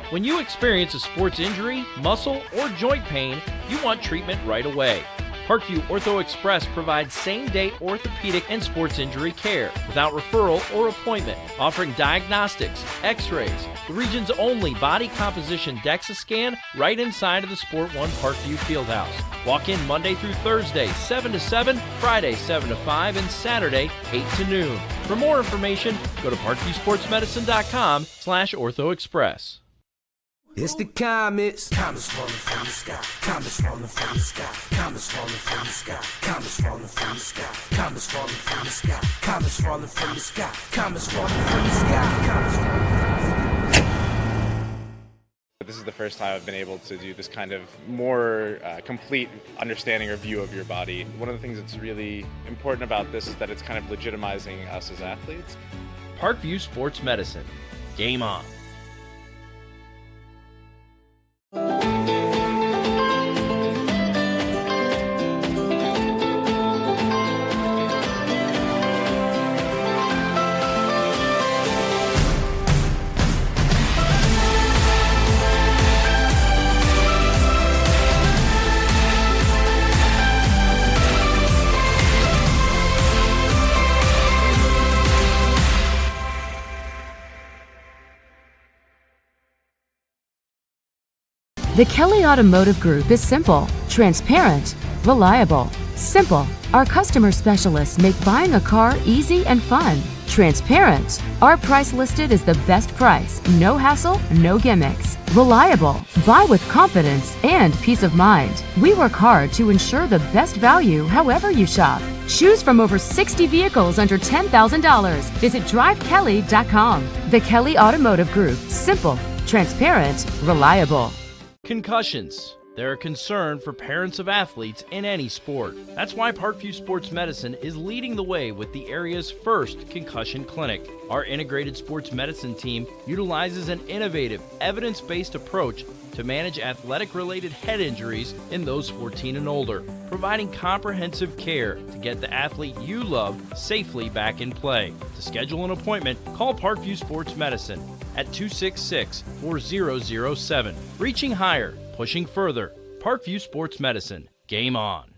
When you experience a sports injury, muscle, or joint pain, you want treatment right away. Parkview Ortho Express provides same-day orthopedic and sports injury care without referral or appointment, offering diagnostics, x-rays, the region's only body composition DEXA scan right inside of the Sport One Parkview Fieldhouse. Walk in Monday through Thursday, 7 to 7, Friday, 7 to 5, and Saturday, 8 to noon. For more information, go to parkviewsportsmedicine.com/orthoexpress. It's the comets. Comets falling from the sky. Comets falling from the sky. Comets falling from the sky. Comets falling from the sky. Comets falling from the sky. Comets falling from the sky. Comets falling from the sky. Comets falling from the sky. This is the first time I've been able to do this kind of more complete understanding or view of your body. One of the things that's really important about this is that it's kind of legitimizing us as athletes. Parkview Sports Medicine. Game on. The Kelly Automotive Group is simple, transparent, reliable. Simple. Our customer specialists make buying a car easy and fun. Transparent. Our price listed is the best price. No hassle, no gimmicks. Reliable. Buy with confidence and peace of mind. We work hard to ensure the best value however you shop. Choose from over 60 vehicles under $10,000. Visit drivekelly.com. The Kelly Automotive Group. Simple, transparent, reliable. Concussions. They're a concern for parents of athletes in any sport. That's why Parkview Sports Medicine is leading the way with the area's first concussion clinic. Our integrated sports medicine team utilizes an innovative, evidence-based approach to manage athletic-related head injuries in those 14 and older, providing comprehensive care to get the athlete you love safely back in play. To schedule an appointment, call Parkview Sports Medicine at 266-4007. Reaching higher, pushing further. Parkview Sports Medicine. Game on.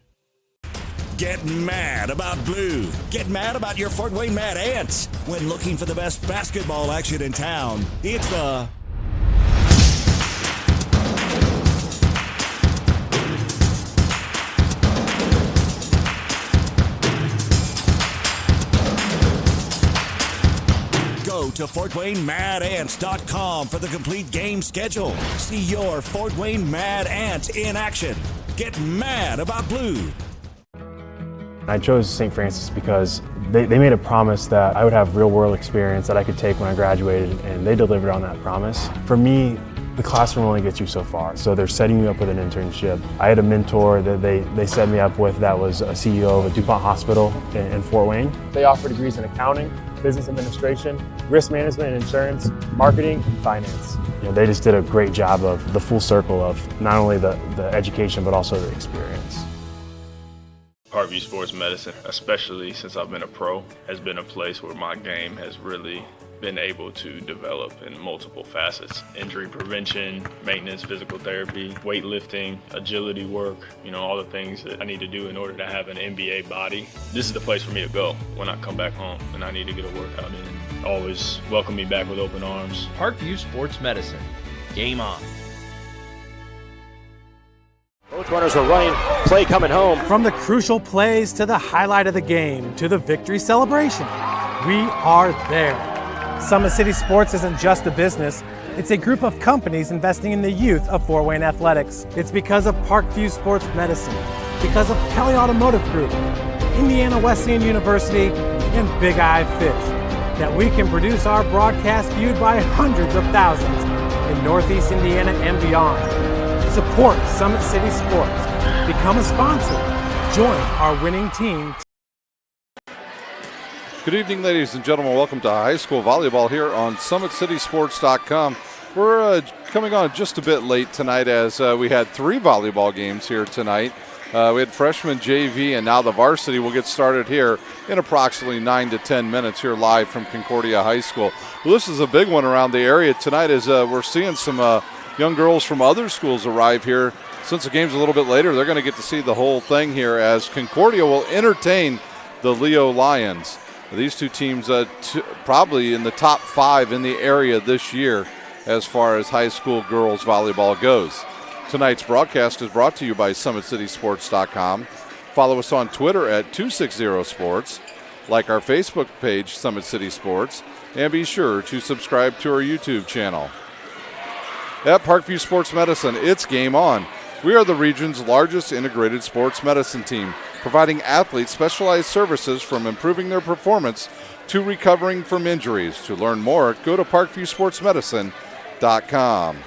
Get mad about blue. Get mad about your Fort Wayne Mad Ants. When looking for the best basketball action in town, it's the Go to FortWayneMadAnts.com for the complete game schedule. See your Fort Wayne Mad Ants in action. Get mad about blue. I chose St. Francis because they made a promise that I would have real-world experience that I could take when I graduated, and they delivered on that promise. For me, the classroom only gets you so far, so they're setting you up with an internship. I had a mentor that they set me up with that was a CEO of a DuPont hospital in Fort Wayne. They offer degrees in accounting, business administration, risk management and insurance, marketing, and finance. They just did a great job of the full circle of not only the education, but also the experience. Parkview Sports Medicine, especially since I've been a pro, has been a place where my game has really been able to develop in multiple facets. Injury prevention, maintenance, physical therapy, weightlifting, agility work, all the things that I need to do in order to have an NBA body. This is the place for me to go when I come back home and I need to get a workout in. Always welcome me back with open arms. Parkview Sports Medicine. Game on. Both runners are running, play coming home. From the crucial plays to the highlight of the game to the victory celebration, we are there. Summit City Sports isn't just a business, it's a group of companies investing in the youth of Fort Wayne athletics. It's because of Parkview Sports Medicine, because of Kelly Automotive Group, Indiana Wesleyan University, and Big Eye Fish, that we can produce our broadcast viewed by hundreds of thousands in Northeast Indiana and beyond. Support Summit City Sports. Become a sponsor. Join our winning team. Good evening, ladies and gentlemen. Welcome to high school volleyball here on SummitCitySports.com. We're coming on just a bit late tonight as we had 3 volleyball games here tonight. We had freshman JV, and now the varsity will get started here in approximately 9 to 10 minutes here live from Concordia High School. Well, this is a big one around the area tonight as we're seeing some young girls from other schools arrive here. Since the game's a little bit later, they're going to get to see the whole thing here as Concordia will entertain the Leo Lions. These two teams probably in the top 5 in the area this year as far as high school girls volleyball goes. Tonight's broadcast is brought to you by SummitCitySports.com. Follow us on Twitter at 260sports, like our Facebook page, Summit City Sports, and be sure to subscribe to our YouTube channel. At Parkview Sports Medicine, it's game on. We are the region's largest integrated sports medicine team, providing athletes specialized services from improving their performance to recovering from injuries. To learn more, go to parkviewsportsmedicine.com.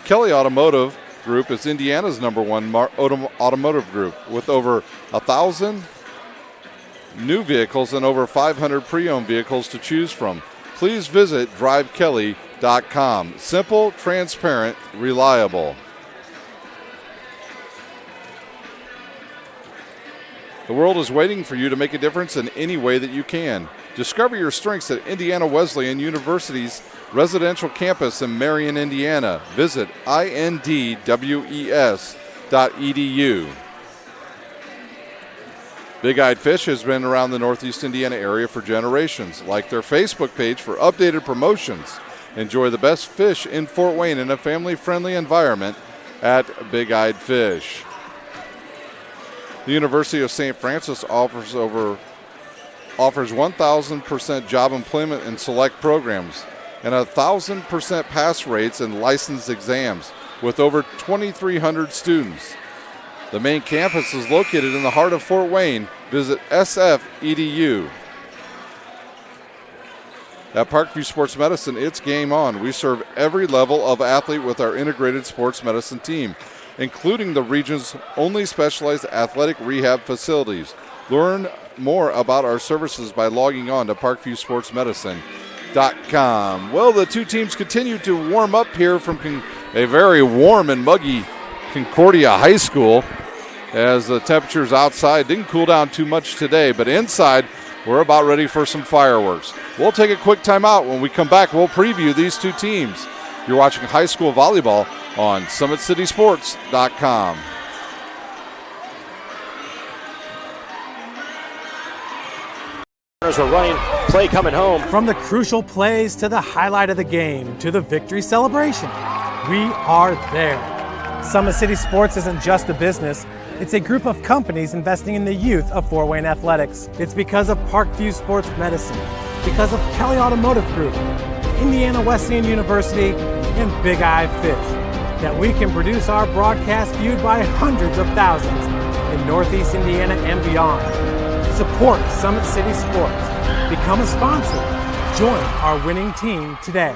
Kelly Automotive Group is Indiana's #1 automotive group with over 1,000 new vehicles and over 500 pre-owned vehicles to choose from. Please visit drivekelly.com. Simple, transparent, reliable. The world is waiting for you to make a difference in any way that you can. Discover your strengths at Indiana Wesleyan University's residential campus in Marion, Indiana. Visit indwes.edu. Big Eyed Fish has been around the Northeast Indiana area for generations. Like their Facebook page for updated promotions. Enjoy the best fish in Fort Wayne in a family-friendly environment at Big Eyed Fish. The University of St. Francis offers 1,000% job employment in select programs and 1,000% pass rates in licensed exams with over 2,300 students. The main campus is located in the heart of Fort Wayne. Visit sf.edu. At Parkview Sports Medicine, it's game on. We serve every level of athlete with our integrated sports medicine team, including the region's only specialized athletic rehab facilities. Learn more about our services by logging on to parkviewsportsmedicine.com. Well, the two teams continue to warm up here from a very warm and muggy Concordia High School as the temperatures outside didn't cool down too much today, but inside we're about ready for some fireworks. We'll take a quick timeout. When we come back, we'll preview these two teams. You're watching high school volleyball on SummitCitySports.com. Are running, play coming home. From the crucial plays to the highlight of the game to the victory celebration, we are there. Summit City Sports isn't just a business, it's a group of companies investing in the youth of Fort Wayne athletics. It's because of Parkview Sports Medicine, because of Kelly Automotive Group, Indiana Wesleyan University, and Big Eye Fish that we can produce our broadcast viewed by hundreds of thousands in Northeast Indiana and beyond. Support Summit City Sports. Become a sponsor. Join our winning team today.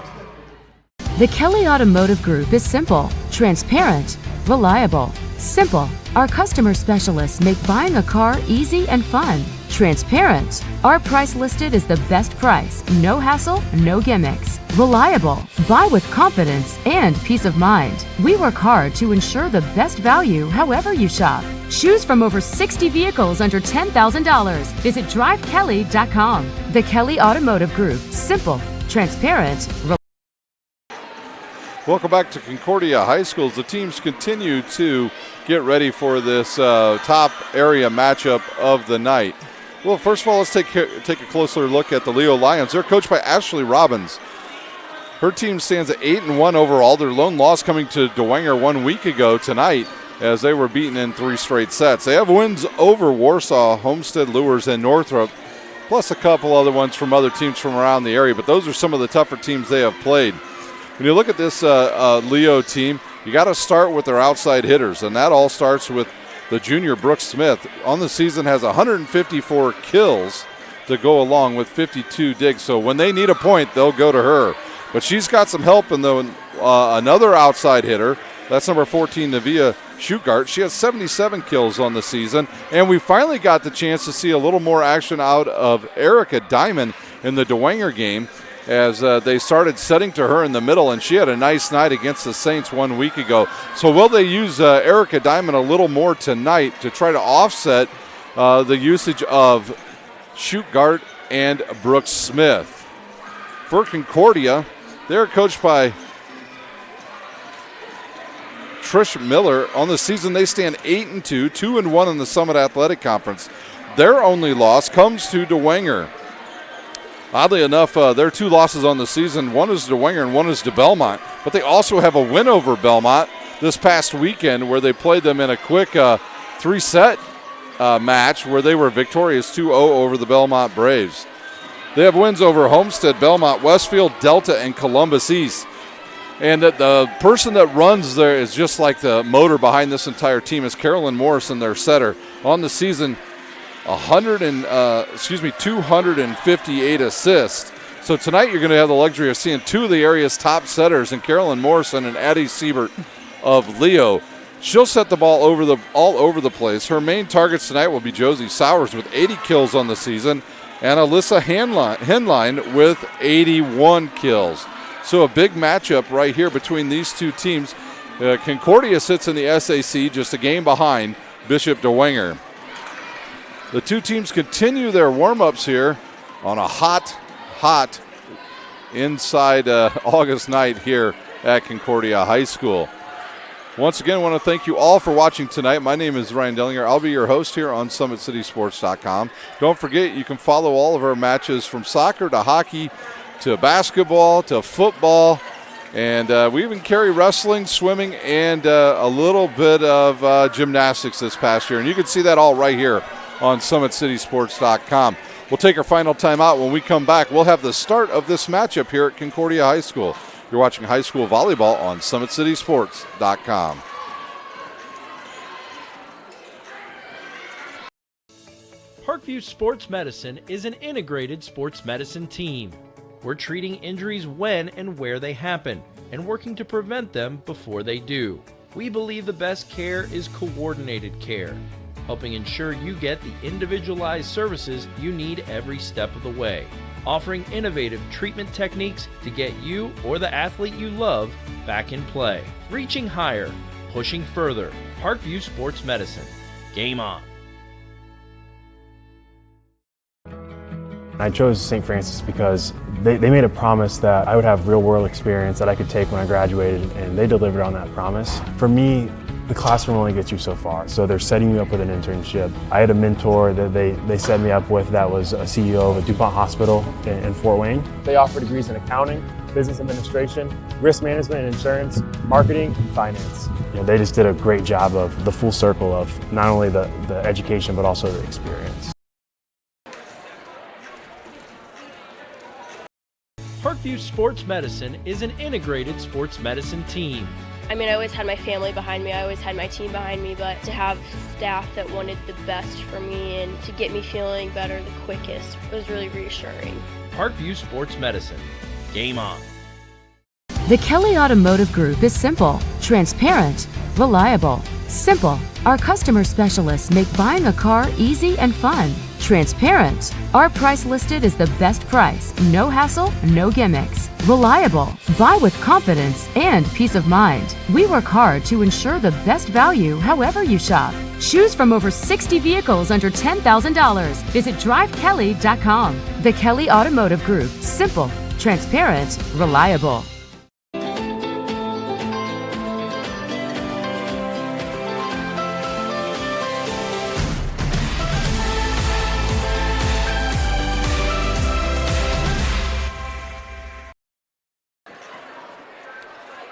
The Kelly Automotive Group is simple, transparent, reliable. Simple. Our customer specialists make buying a car easy and fun. Transparent. Our price listed is the best price. No hassle, no gimmicks. Reliable. Buy with confidence and peace of mind. We work hard to ensure the best value however you shop. Choose from over 60 vehicles under $10,000. Visit drivekelly.com. The Kelly Automotive Group. Simple, transparent, Welcome back to Concordia High School as the teams continue to get ready for this top area matchup of the night. Well, first of all, let's take a closer look at the Leo Lions. They're coached by Ashley Robbins. Her team stands at 8-1 overall. Their lone loss coming to Dwenger 1 week ago tonight as they were beaten in 3 straight sets. They have wins over Warsaw, Homestead Lures, and Northrop, plus a couple other ones from other teams from around the area, but those are some of the tougher teams they have played. When you look at this Leo team, you got to start with their outside hitters, and that all starts with the junior Brooke Smith. On the season has 154 kills to go along with 52 digs. So when they need a point, they'll go to her. But she's got some help in another outside hitter. That's number 14, Navia Schugart. She has 77 kills on the season. And we finally got the chance to see a little more action out of Erica Diamond in the Dwenger game, as they started setting to her in the middle, and she had a nice night against the Saints 1 week ago. So will they use Erica Diamond a little more tonight to try to offset the usage of Schuttgart and Brooks Smith? For Concordia, they're coached by Trish Miller. On the season, they stand 8-2, 2-1 in the Summit Athletic Conference. Their only loss comes to DeWanger. Oddly enough, their 2 losses on the season, one is to DeWanger and one is to Belmont. But they also have a win over Belmont this past weekend where they played them in a quick 3-set match where they were victorious 2-0 over the Belmont Braves. They have wins over Homestead, Belmont, Westfield, Delta, and Columbus East. And the person that runs there is just like the motor behind this entire team is Carolyn Morrison, their setter. On the season, 258 assists. So tonight you're going to have the luxury of seeing 2 of the area's top setters in Carolyn Morrison and Addie Siebert of Leo. She'll set the ball all over the place. Her main targets tonight will be Josie Sowers with 80 kills on the season and Alyssa Henline with 81 kills. So a big matchup right here between these 2 teams. Concordia sits in the SAC just a game behind Bishop DeWanger. The 2 teams continue their warm-ups here on a hot inside August night here at Concordia High School. Once again, I want to thank you all for watching tonight. My name is Ryan Dellinger. I'll be your host here on SummitCitySports.com. Don't forget, you can follow all of our matches from soccer to hockey to basketball to football. And we even carry wrestling, swimming, and a little bit of gymnastics this past year. And you can see that all right here on SummitCitySports.com. We'll take our final time out. When we come back, we'll have the start of this matchup here at Concordia High School. You're watching high school volleyball on SummitCitySports.com. Parkview Sports Medicine is an integrated sports medicine team. We're treating injuries when and where they happen and working to prevent them before they do. We believe the best care is coordinated care, helping ensure you get the individualized services you need every step of the way, offering innovative treatment techniques to get you or the athlete you love back in play. Reaching higher, pushing further. Parkview Sports Medicine. Game on. I chose St. Francis because they made a promise that I would have real-world experience that I could take when I graduated, and they delivered on that promise. For me, the classroom only gets you so far, so they're setting you up with an internship. I had a mentor that they set me up with that was a CEO of a DuPont hospital in Fort Wayne. They offer degrees in accounting, business administration, risk management and insurance, marketing, and finance. They just did a great job of the full circle of not only the education but also the experience. Parkview Sports Medicine is an integrated sports medicine team. I mean, I always had my family behind me, I always had my team behind me, but to have staff that wanted the best for me and to get me feeling better the quickest was really reassuring. Parkview Sports Medicine. Game on. The Kelly Automotive Group is simple, transparent, reliable. Simple. Our customer specialists make buying a car easy and fun. Transparent. Our price listed is the best price. No hassle, no gimmicks. Reliable. Buy with confidence and peace of mind. We work hard to ensure the best value however you shop. Choose from over 60 vehicles under $10,000. Visit drivekelly.com. The Kelly Automotive Group. Simple, transparent, reliable.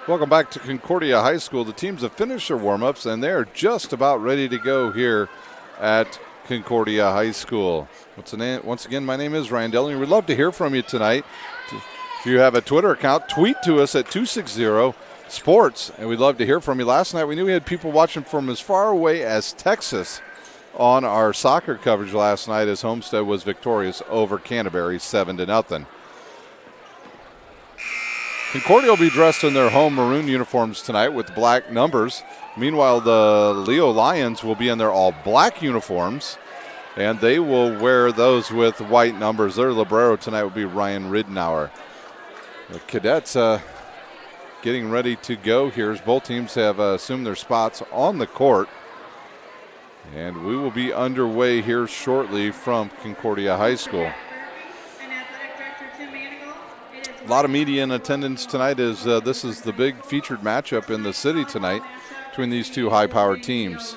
Welcome back to Concordia High School. The teams have finished their warm-ups, and they're just about ready to go here at Concordia High School. Once again, my name is Ryan Dellinger. We'd love to hear from you tonight. If you have a Twitter account, tweet to us at 260sports, and we'd love to hear from you. Last night, we knew we had people watching from as far away as Texas on our soccer coverage last night as Homestead was victorious over Canterbury 7-0. Concordia will be dressed in their home maroon uniforms tonight with black numbers. Meanwhile, the Leo Lions will be in their all-black uniforms, and they will wear those with white numbers. Their librero tonight will be Ryan Ridenour. The cadets getting ready to go here as both teams have assumed their spots on the court. And we will be underway here shortly from Concordia High School. A lot of media in attendance tonight as this is the big featured matchup in the city tonight between these two high-powered teams.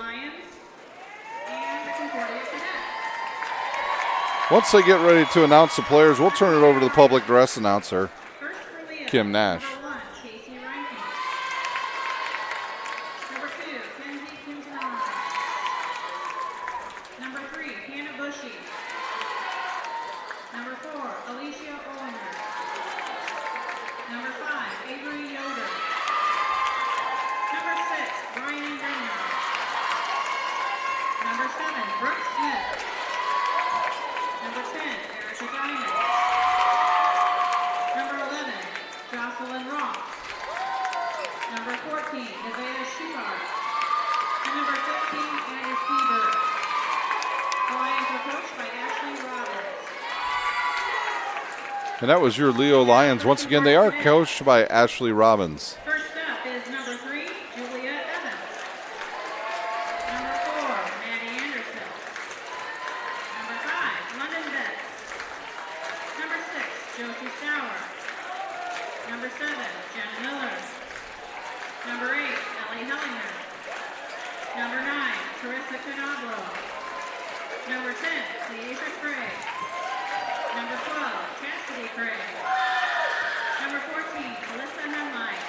Once they get ready to announce the players, we'll turn it over to the public address announcer, Kim Nash. And that was your Leo Lions. Once again, they are coached by Ashley Robbins. First up is number 3, Julia Evans. Number 4, Maddie Anderson. Number 5, London Betts. Number 6, Josie Sauer. Number 7, Jenna Miller. Number 8, Ellie Hellinger. Number 9, Carissa Canablo. Number 10, Leisha Craig. Number 12, Chastity Craig. Number 14, Alyssa Henline.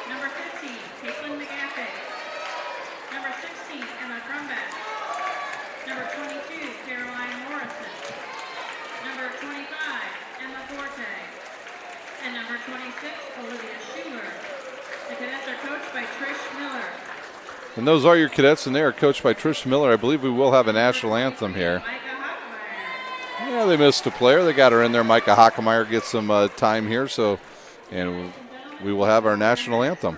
Number 15, Caitlin McGaffey. Number 16, Emma Crumback. Number 22, Caroline Morrison. Number 25, Emma Forte. And number 26, Olivia Schuler. The cadets are coached by Trish Miller. And those are your cadets, and they are coached by Trish Miller. I believe we will have a national anthem here. Yeah, they missed a player. They got her in there. Micah Hockemeyer gets some time here, and we will have our national anthem.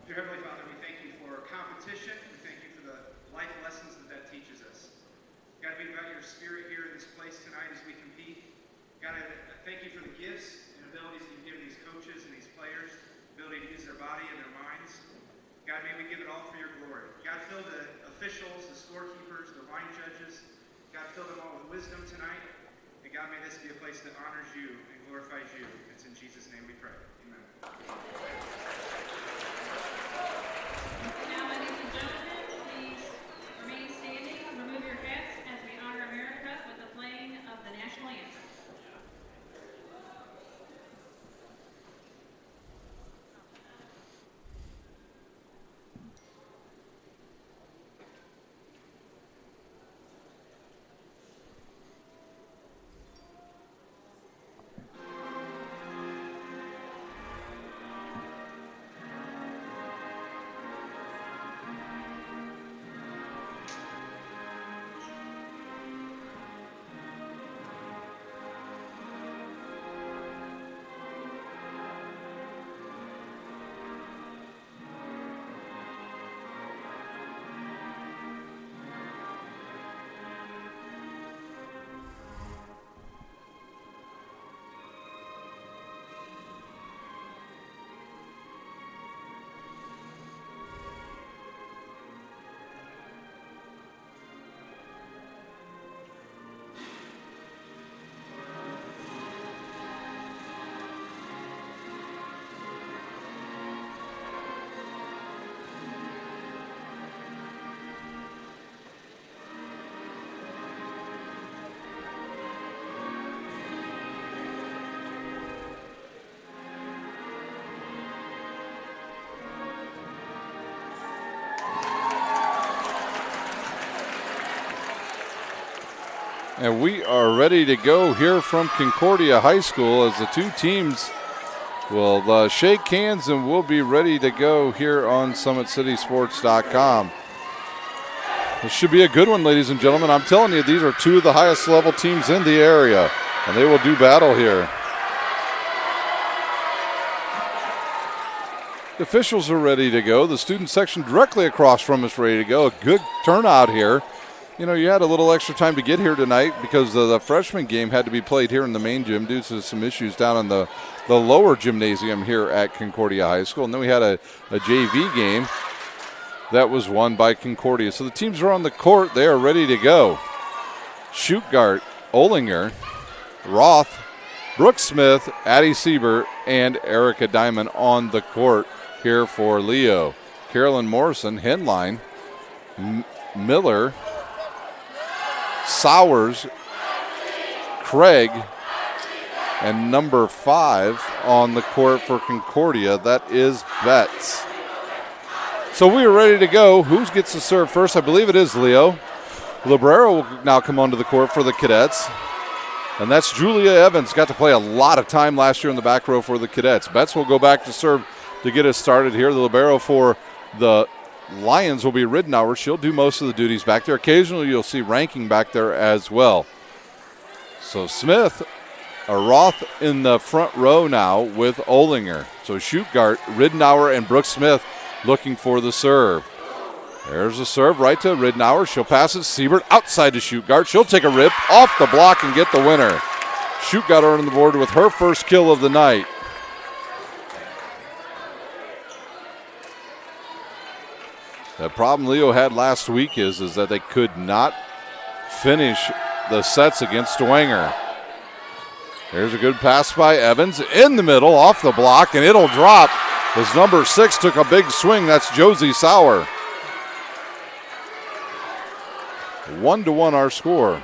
Dear Heavenly Father, we thank you for competition. We thank you for the life lessons that teaches us. God, we invite your spirit here in this place tonight as we compete. God, I thank you for the gifts and abilities that you've given these coaches and these players, the ability to use their body and their minds. God, may we give it all for your glory. God, fill the officials, the scorekeepers, the line judges. God, fill them all with wisdom tonight. And God, may this be a place that honors you and glorifies you. It's in Jesus' name we pray. Amen. Now, ladies and gentlemen, please remain standing and remove your hats as we honor America with the playing of the national anthem. And we are ready to go here from Concordia High School as the two teams will shake hands, and we'll be ready to go here on SummitCitySports.com. This should be a good one, ladies and gentlemen. I'm telling you, these are two of the highest level teams in the area, and they will do battle here. The officials are ready to go. The student section directly across from us ready to go. A good turnout here. You know, you had a little extra time to get here tonight because the freshman game had to be played here in the main gym due to some issues down in the lower gymnasium here at Concordia High School. And then we had a JV game that was won by Concordia. So the teams are on the court. They are ready to go. Schuttgart, Olinger, Roth, Brooke Smith, Addie Sieber, and Erica Diamond on the court here for Leo. Carolyn Morrison, Henline, Miller, Sowers, Craig, and number 5 on the court for Concordia. That is Betts. So we are ready to go. Who gets to serve first? I believe it is Leo. Librero will now come onto the court for the Cadets. And that's Julia Evans. Got to play a lot of time last year in the back row for the Cadets. Betts will go back to serve to get us started here. The libero for the Lions will be Ridenour. She'll do most of the duties back there. Occasionally you'll see Ranking back there as well. So Smith, Roth in the front row now with Olinger. So Schuttgart, Ridenour, and Brooke Smith looking for the serve. There's a serve right to Ridenour. She'll pass it. Siebert outside to Schuttgart. She'll take a rip off the block and get the winner. Schuttgart on the board with her first kill of the night. The problem Leo had last week is that they could not finish the sets against Dwenger. There's a good pass by Evans in the middle, off the block, and it'll drop as number 6 took a big swing. That's Josie Sauer. 1-1 our score.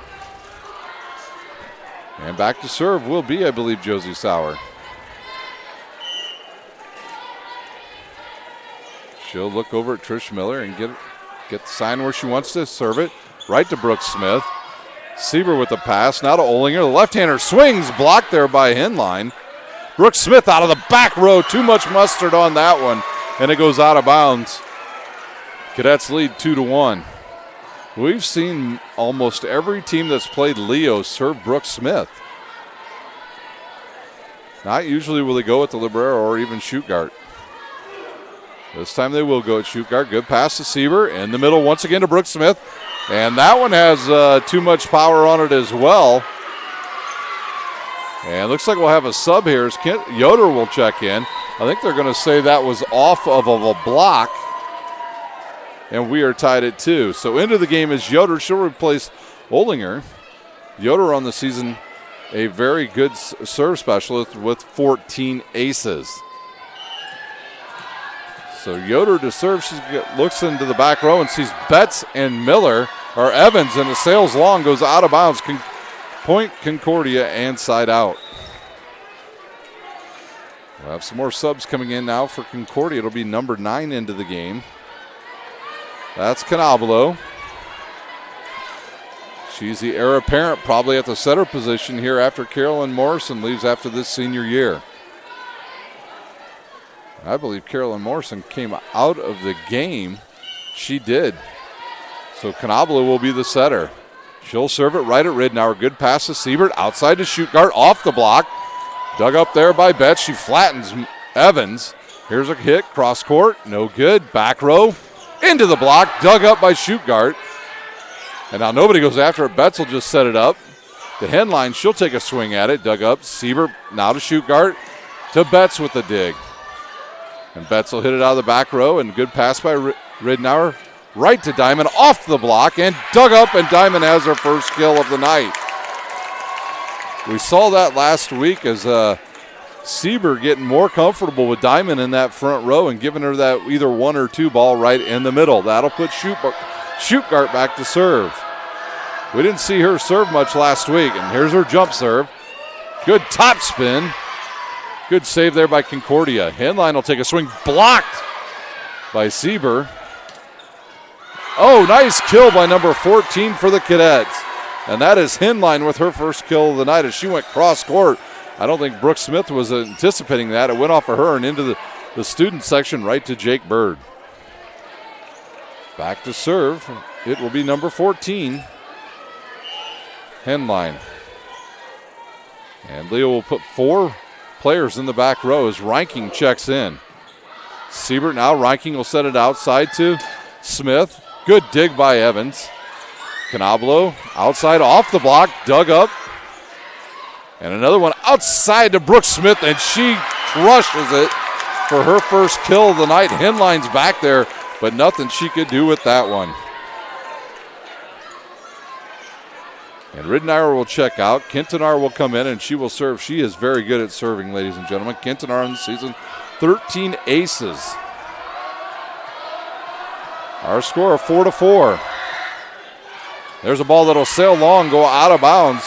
And back to serve will be, I believe, Josie Sauer. She'll look over at Trish Miller and get the sign where she wants to serve it. Right to Brooke Smith. Sieber with the pass. Now to Olinger. The left-hander swings. Blocked there by Henline. Brooke Smith out of the back row. Too much mustard on that one. And it goes out of bounds. Cadets lead 2-1. We've seen almost every team that's played Leo serve Brooke Smith. Not usually will they go at the libero or even Schuttgart. This time they will go at Schuttgart. Good pass to Sieber. In the middle once again to Brooke Smith. And that one has too much power on it as well. And looks like we'll have a sub here as Yoder will check in. I think they're going to say that was off of a block. And we are tied at 2. So into the game is Yoder. She'll replace Olinger. Yoder on the season, a very good serve specialist with 14 aces. So Yoder to serve. She looks into the back row and sees Betts and Miller, or Evans, and it sails long, goes out of bounds. Point Concordia and side out. We'll have some more subs coming in now for Concordia. It'll be number 9 into the game. That's Canabolo. She's the heir apparent, probably at the setter position here after Carolyn Morrison leaves after this senior year. I believe Carolyn Morrison came out of the game. She did. So Canabolo will be the setter. She'll serve it right at Ridenour. Good pass to Siebert. Outside to Schuttgart. Off the block. Dug up there by Betts. She flattens Evans. Here's a hit. Cross court. No good. Back row. Into the block. Dug up by Schuttgart. And now nobody goes after it. Betts will just set it up. The Henline, she'll take a swing at it. Dug up. Siebert now to Schuttgart. To Betts with the dig. And Betts will hit it out of the back row. And good pass by Ridenour. Right to Diamond. Off the block. And dug up. And Diamond has her first kill of the night. We saw that last week as Sieber getting more comfortable with Diamond in that front row and giving her that either 1 or 2 ball right in the middle. That'll put Schuttgart back to serve. We didn't see her serve much last week. And here's her jump serve. Good top spin. Good save there by Concordia. Henline will take a swing. Blocked by Sieber. Oh, nice kill by number 14 for the Cadets. And that is Henline with her first kill of the night as she went cross court. I don't think Brooke Smith was anticipating that. It went off of her and into the student section right to Jake Bird. Back to serve. It will be number 14, Henline. And Leo will put 4 players in the back row as Ranking checks in. Siebert now. Reinking will set it outside to Smith. Good dig by Evans. Canablo outside off the block, dug up. And another one outside to Brooke Smith, and she crushes it for her first kill of the night. Henline's back there, but nothing she could do with that one. And Ridenour will check out. Kintanar will come in, and she will serve. She is very good at serving, ladies and gentlemen. Kintanar in the season, 13 aces. Our score of 4-4. There's a ball that'll sail long, go out of bounds,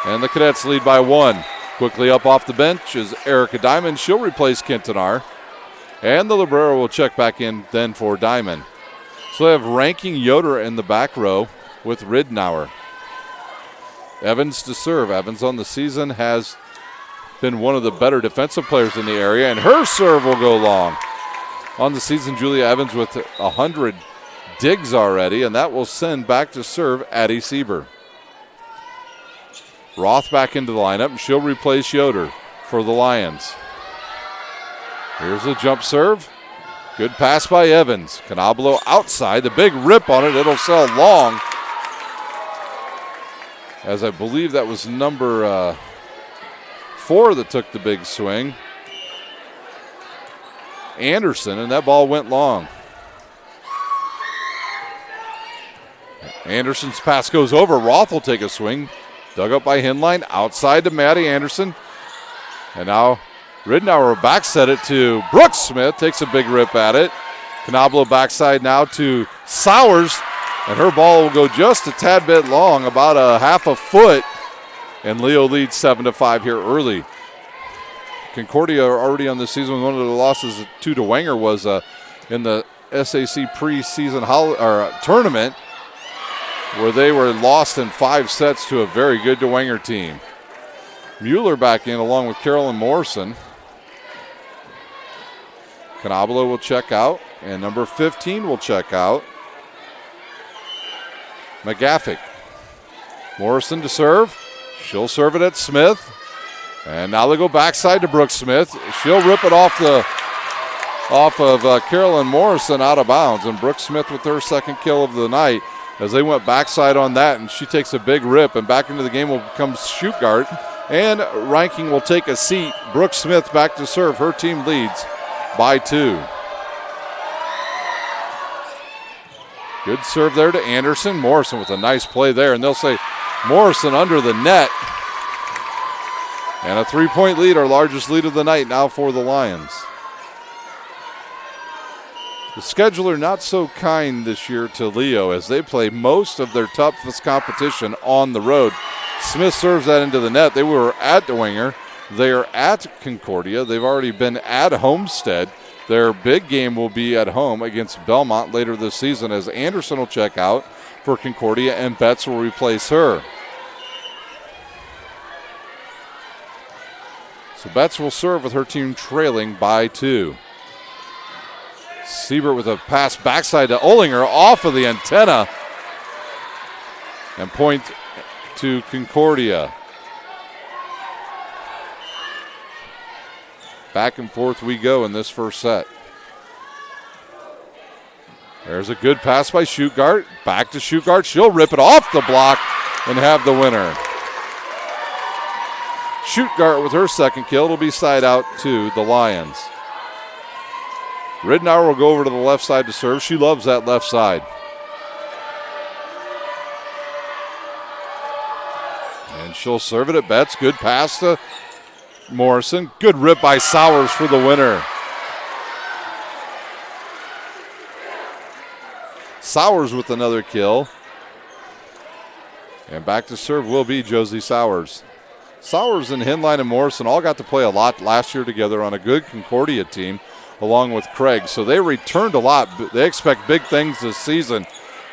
and the Cadets lead by 1. Quickly up off the bench is Erica Diamond. She'll replace Kintanar. And the Librero will check back in then for Diamond. So they have Ranking Yoder in the back row with Ridenour. Evans to serve. Evans on the season has been one of the better defensive players in the area, and her serve will go long. On the season, Julia Evans with 100 digs already, and that will send back to serve Addie Sieber. Roth back into the lineup, and she'll replace Yoder for the Lions. Here's a jump serve. Good pass by Evans. Canablo outside. The big rip on it. It'll sail long. As I believe that was number 4 that took the big swing. Anderson, and that ball went long. Anderson's pass goes over. Roth will take a swing. Dug up by Henline. Outside to Maddie Anderson. And now Ridenour backset it to Brooks Smith. Takes a big rip at it. Canablo backside now to Sowers. And her ball will go just a tad bit long, about a half a foot. And Leo leads 7-5 here early. Concordia already on the season. One of the losses to DeWanger was in the SAC preseason tournament, where they were lost in 5 sets to a very good DeWanger team. Mueller back in along with Carolyn Morrison. Canablo will check out, and number 15 will check out. McGaffick. Morrison to serve. She'll serve it at Smith. And now they go backside to Brooke Smith. She'll rip it off of Carolyn Morrison out of bounds. And Brooke Smith with her second kill of the night as they went backside on that. And she takes a big rip. And back into the game will come Schuttgart. And Ranking will take a seat. Brooke Smith back to serve. Her team leads by 2. Good serve there to Anderson. Morrison with a nice play there. And they'll say Morrison under the net. And a 3-point lead, our largest lead of the night now for the Lions. The scheduler not so kind this year to Leo as they play most of their toughest competition on the road. Smith serves that into the net. They were at DeWanger. They are at Concordia. They've already been at Homestead. Their big game will be at home against Belmont later this season as Anderson will check out for Concordia and Betts will replace her. So Betts will serve with her team trailing by 2. Siebert with a pass backside to Olinger off of the antenna. And point to Concordia. Back and forth we go in this first set. There's a good pass by Schuttgart. Back to Schuttgart. She'll rip it off the block and have the winner. Schuttgart with her second kill. It'll be side out to the Lions. Ridenour will go over to the left side to serve. She loves that left side. And she'll serve it at Betts. Good pass to Morrison. Good rip by Sowers for the winner. Sowers with another kill. And back to serve will be Josie Sowers. Sowers and Henline and Morrison all got to play a lot last year together on a good Concordia team along with Craig. So they returned a lot. They expect big things this season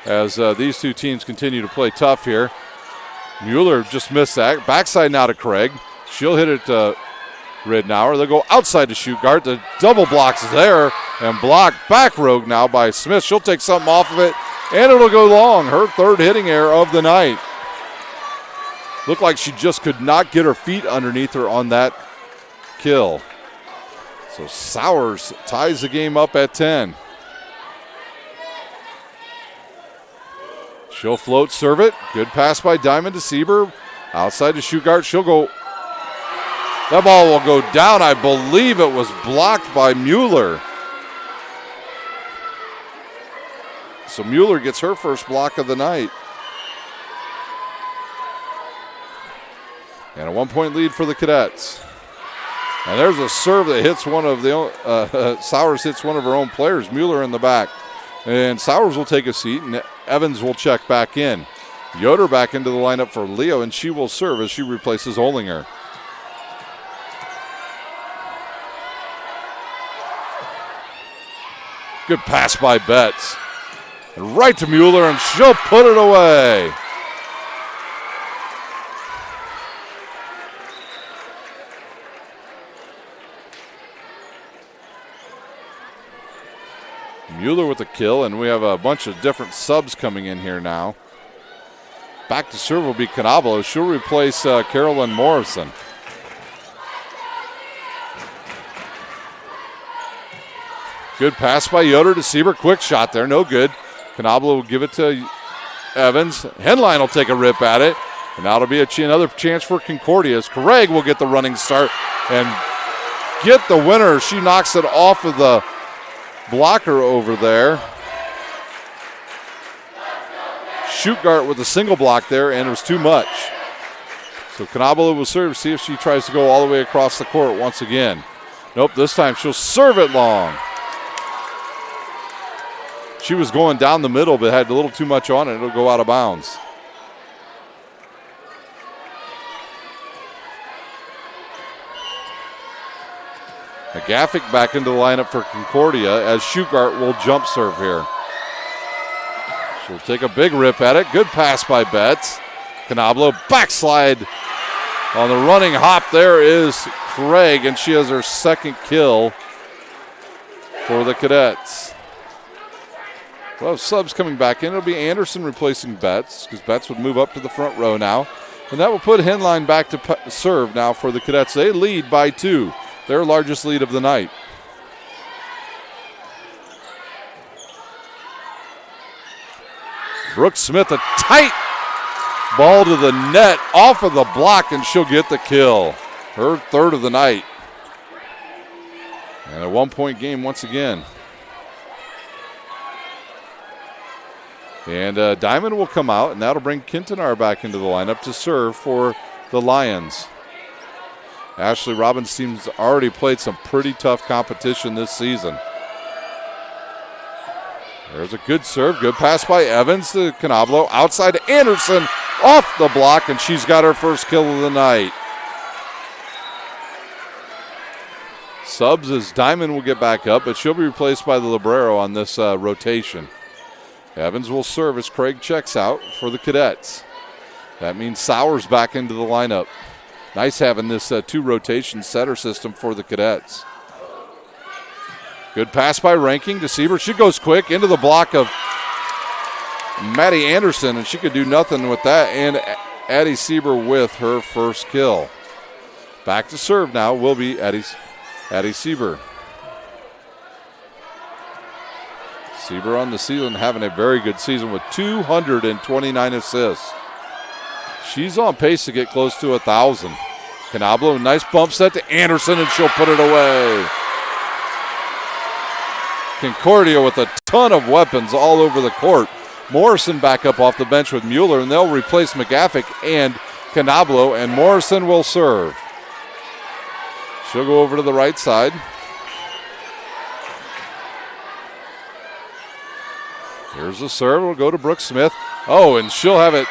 as these two teams continue to play tough here. Mueller just missed that. Backside now to Craig. She'll hit it to Ridenour. They'll go outside to Schuttgart. The double blocks there and blocked back rogue now by Smith. She'll take something off of it and it'll go long. Her third hitting error of the night. Looked like she just could not get her feet underneath her on that kill. So Sowers ties the game up at 10. She'll float, serve it. Good pass by Diamond to Sieber. Outside to Shugart. She'll go. That ball will go down. I believe it was blocked by Mueller. So Mueller gets her first block of the night. And a 1-point lead for the Cadets. And there's a serve that hits one of the Sowers hits one of her own players. Mueller in the back. And Sowers will take a seat, and Evans will check back in. Yoder back into the lineup for Leo, and she will serve as she replaces Olinger. Good pass by Betts. And right to Mueller, and she'll put it away. Mueller with the kill, and we have a bunch of different subs coming in here now. Back to serve will be Canablo. She'll replace Carolyn Morrison. Good pass by Yoder to Sieber. Quick shot there, no good. Canablo will give it to Evans. Henline will take a rip at it. And now it'll be another chance for Concordia as Craig will get the running start and get the winner. She knocks it off of the blocker over there. Shugart with a single block there, and it was too much. So Canabolo will serve, see if she tries to go all the way across the court once again. Nope, this time she'll serve it long. She was going down the middle, but had a little too much on it. It'll go out of bounds. McGaffick back into the lineup for Concordia as Shugart will jump serve here. She'll take a big rip at it. Good pass by Betts. Canablo backslide on the running hop. There is Craig, and she has her second kill for the Cadets. Well, subs coming back in. It'll be Anderson replacing Betts because Betts would move up to the front row now. And that will put Henline back to serve now for the Cadets. They lead by 2, their largest lead of the night. Brooke Smith, a tight ball to the net off of the block, and she'll get the kill. Her third of the night. And a 1-point game once again. And Diamond will come out, and that'll bring Kintanar back into the lineup to serve for the Lions. Ashley Robbins' team's already played some pretty tough competition this season. There's a good serve. Good pass by Evans to Canablo. Outside to Anderson. Off the block, and she's got her first kill of the night. Subs as Diamond will get back up, but she'll be replaced by the Librero on this rotation. Evans will serve as Craig checks out for the Cadets. That means Sowers back into the lineup. Nice having this 2-rotation setter system for the Cadets. Good pass by Ranking to Sieber. She goes quick into the block of Maddie Anderson, and she could do nothing with that. And Addie Sieber with her first kill. Back to serve now will be Addie Sieber. Sieber on the season having a very good season with 229 assists. She's on pace to get close to 1,000. Canablo, nice bump set to Anderson, and she'll put it away. Concordia with a ton of weapons all over the court. Morrison back up off the bench with Mueller, and they'll replace McGaffick and Canablo, and Morrison will serve. She'll go over to the right side. Here's the serve. It'll go to Brooke Smith. Oh, and she'll have it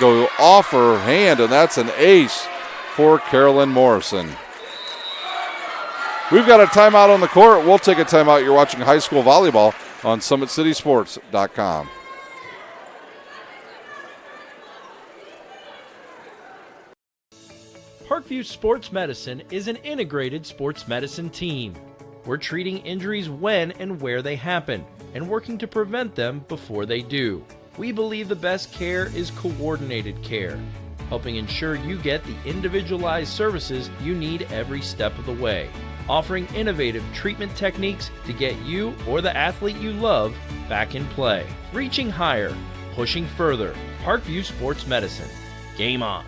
go off her hand, and that's an ace for Carolyn Morrison. We've got a timeout on the court. We'll take a timeout. You're watching high school volleyball on SummitCitySports.com. Parkview Sports Medicine is an integrated sports medicine team. We're treating injuries when and where they happen and working to prevent them before they do. We believe the best care is coordinated care, helping ensure you get the individualized services you need every step of the way. offering innovative treatment techniques to get you or the athlete you love back in play. Reaching higher, pushing further. Parkview Sports Medicine. Game on.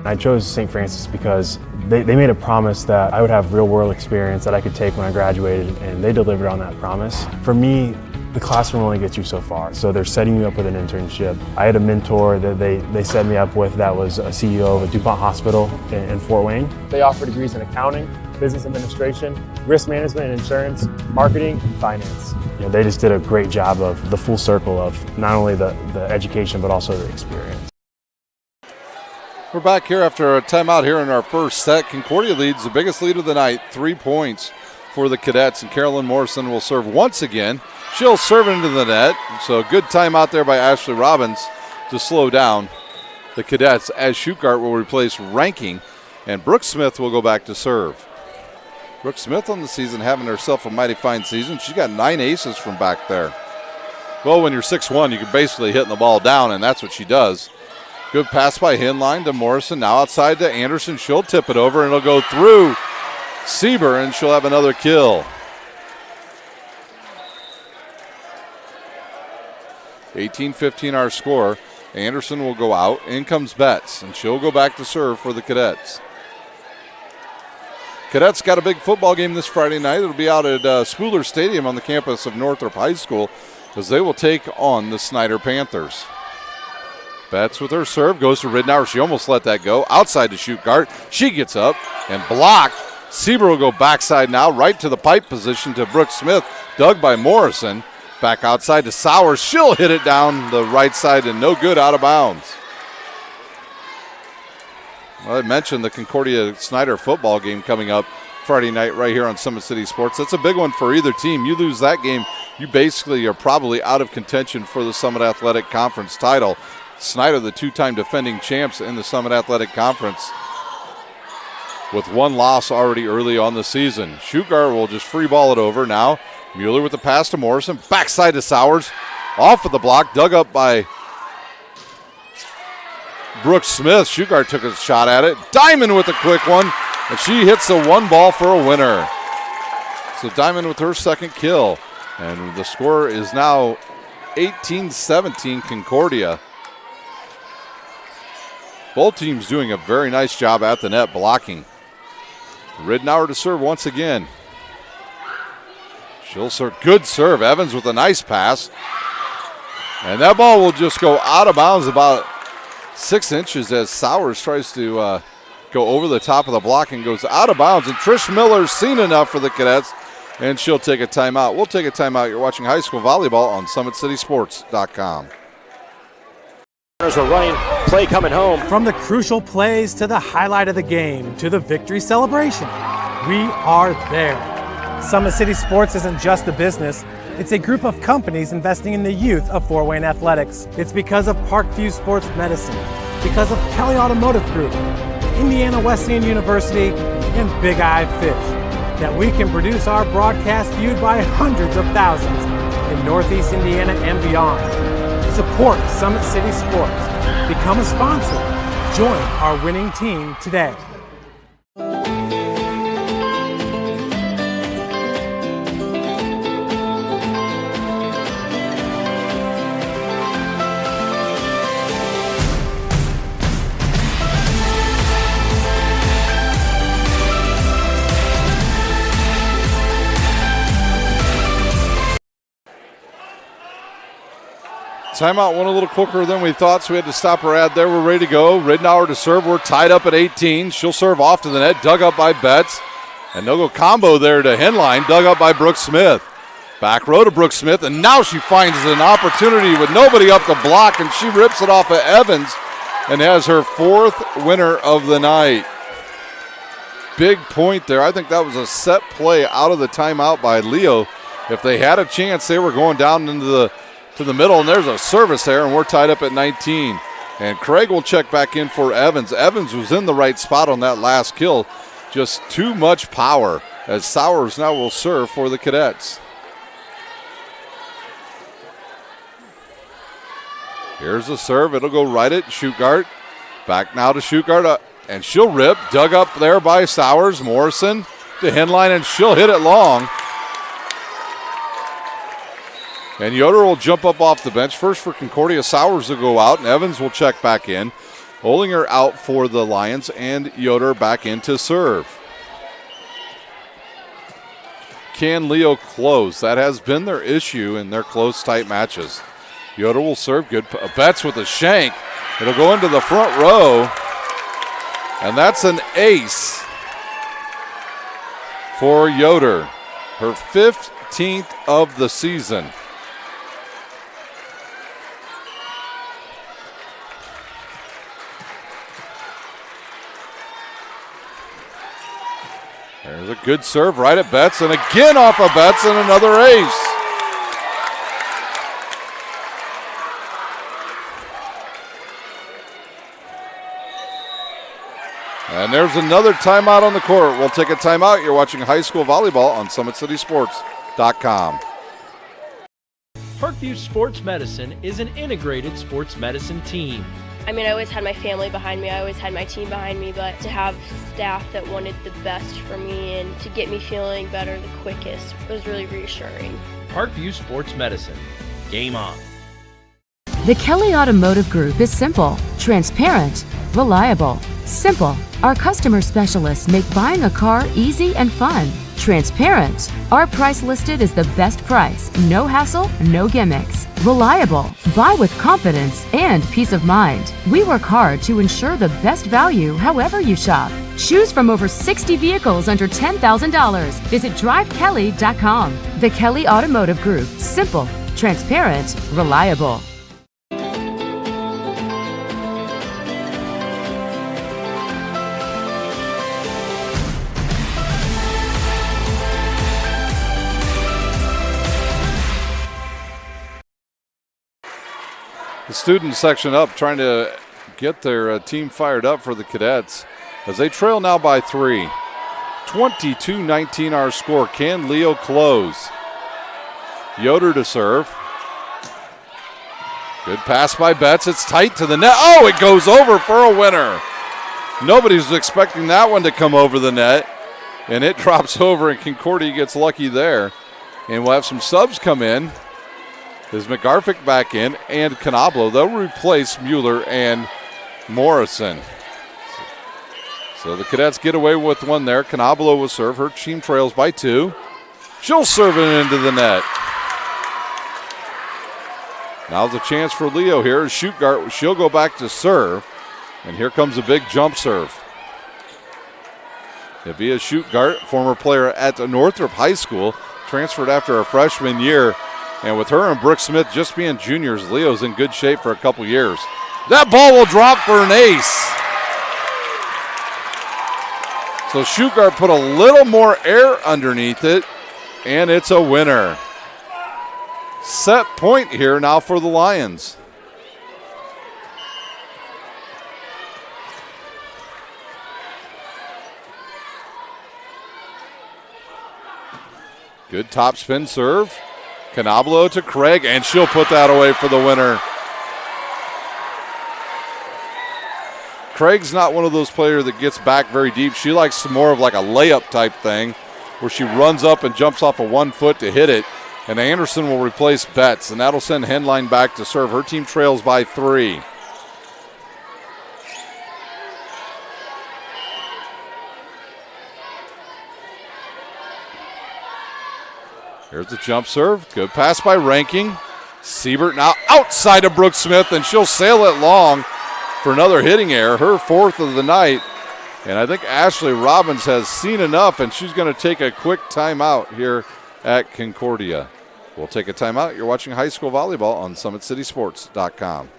I chose St. Francis because they made a promise that I would have real-world experience that I could take when I graduated, and they delivered on that promise. For me, the classroom only gets you so far, so they're setting you up with an internship. I had a mentor that they set me up with that was a CEO of a DuPont hospital in Fort Wayne. They offer degrees in accounting, business administration, risk management and insurance, marketing, and finance. You know, they just did a great job of the full circle of not only the education but also the experience. We're back here after a timeout here in our first set. Concordia leads the biggest lead of the night, 3 points for the Cadets, and Carolyn Morrison will serve once again. She'll serve into the net, so good timeout there by Ashley Robbins to slow down the Cadets as Schuchart will replace Ranking, and Brooke Smith will go back to serve. Brooke Smith on the season having herself a mighty fine season. She's got 9 aces from back there. Well, when you're 6'1", you can basically hit the ball down, and that's what she does. Good pass by Hinline to Morrison. Now outside to Anderson. She'll tip it over, and it'll go through Sieber, and she'll have another kill. 18-15 our score. Anderson will go out. In comes Betts, and she'll go back to serve for the Cadets. Cadets got a big football game this Friday night. It'll be out at Spooler Stadium on the campus of Northrop High School as they will take on the Snyder Panthers. Betts with her serve, goes to Ridnour. She almost let that go. Outside to Schuchart. She gets up and blocked. Sieber will go backside now, right to the pipe position to Brooke Smith. Dug by Morrison. Back outside to Sowers. She'll hit it down the right side and no good, out of bounds. Well, I mentioned the Concordia-Snyder football game coming up Friday night right here on Summit City Sports. That's a big one for either team. You lose that game, you basically are probably out of contention for the Summit Athletic Conference title. Snyder, the 2-time defending champs in the Summit Athletic Conference, with 1 loss already early on the season. Schuchart will just free ball it over now. Mueller with the pass to Morrison. Backside to Sowers. Off of the block. Dug up by Brooke Smith. Schuchart took a shot at it. Diamond with a quick one. And she hits the 1 ball for a winner. So Diamond with her second kill. And the score is now 18-17 Concordia. Both teams doing a very nice job at the net blocking. Ridnour to serve once again. She'll serve. Good serve. Evans with a nice pass. And that ball will just go out of bounds about 6 inches as Sowers tries to go over the top of the block and goes out of bounds. And Trish Miller's seen enough for the Cadets, and she'll take a timeout. We'll take a timeout. You're watching high school volleyball on SummitCitySports.com. Are running, play coming home. From the crucial plays to the highlight of the game to the victory celebration, we are there. Summit City Sports isn't just a business, it's a group of companies investing in the youth of Fort Wayne athletics. It's because of Parkview Sports Medicine, because of Kelly Automotive Group, Indiana Wesleyan University, and Big Eye Fish, that we can produce our broadcast viewed by hundreds of thousands in Northeast Indiana and beyond. Support Summit City Sports. Become a sponsor. Join our winning team today. Timeout went a little quicker than we thought, so we had to stop our ad there. We're ready to go. Ridnour to serve. We're tied up at 18. She'll serve off to the net. Dug up by Betts. And no-go combo there to Henline. Dug up by Brooke Smith. Back row to Brooke Smith, and now she finds an opportunity with nobody up to block, and she rips it off of Evans and has her 4th winner of the night. Big point there. I think that was a set play out of the timeout by Leo. If they had a chance, they were going down into the middle, and there's a service there, and we're tied up at 19. And Craig will check back in for Evans. Evans was in the right spot on that last kill. Just too much power as Sowers now will serve for the Cadets. Here's the serve. It'll go right at Schuchart. Back now to Schuchart. and she'll rip. Dug up there by Sowers. Morrison to Henline, and she'll hit it long. And Yoder will jump up off the bench. First for Concordia, Sowers will go out, and Evans will check back in. Olinger out for the Lions, and Yoder back in to serve. Can Leo close? That has been their issue in their close, tight matches. Yoder will serve. Good. Betts with a shank. It'll go into the front row, and that's an ace for Yoder. Her 15th of the season. There's a good serve right at Betts, and again off of Betts, and another ace. And there's another timeout on the court. We'll take a timeout. You're watching high school volleyball on SummitCitySports.com. Parkview Sports Medicine is an integrated sports medicine team. I mean, I always had my family behind me, I always had my team behind me, but to have staff that wanted the best for me and to get me feeling better the quickest was really reassuring. Parkview Sports Medicine. Game on. The Kelly Automotive Group is simple, transparent, reliable. Simple. Our customer specialists make buying a car easy and fun. Transparent. Our price listed is the best price. No hassle, no gimmicks. Reliable. Buy with confidence and peace of mind. We work hard to ensure the best value however you shop. Choose from over 60 vehicles under $10,000. Visit drivekelly.com. The Kelly Automotive Group. Simple, transparent, reliable. The student section up, trying to get their team fired up for the cadets as they trail now by 3. 22-19 our score. Can Leo close? Yoder to serve. Good pass by Betts. It's tight to the net. Oh, it goes over for a winner. Nobody's expecting that one to come over the net, and it drops over, and Concordia gets lucky there. And we'll have some subs come in. There's McGarfick back in, and Canablo. They'll replace Mueller and Morrison. So the cadets get away with one there. Canablo will serve. Her team trails by 2. She'll serve it into the net. Now's a chance for Leo here. Shootgart, she'll go back to serve. And here comes a big jump serve. Evia Shootgart, former player at Northrop High School, transferred after her freshman year. And with her and Brooke Smith just being juniors, Leo's in good shape for a couple years. That ball will drop for an ace. So Shootgart put a little more air underneath it, and it's a winner. Set point here now for the Lions. Good top spin serve. Canablo to Craig, and she'll put that away for the winner. Craig's not one of those players that gets back very deep. She likes more of like a layup type thing where she runs up and jumps off of 1 foot to hit it. And Anderson will replace Betts, and that'll send Henline back to serve. Her team trails by 3. Here's the jump serve. Good pass by Ranking. Siebert now outside of Brooke Smith, and she'll sail it long for another hitting error, her 4th of the night. And I think Ashley Robbins has seen enough, and she's going to take a quick timeout here at Concordia. We'll take a timeout. You're watching high school volleyball on SummitCitySports.com.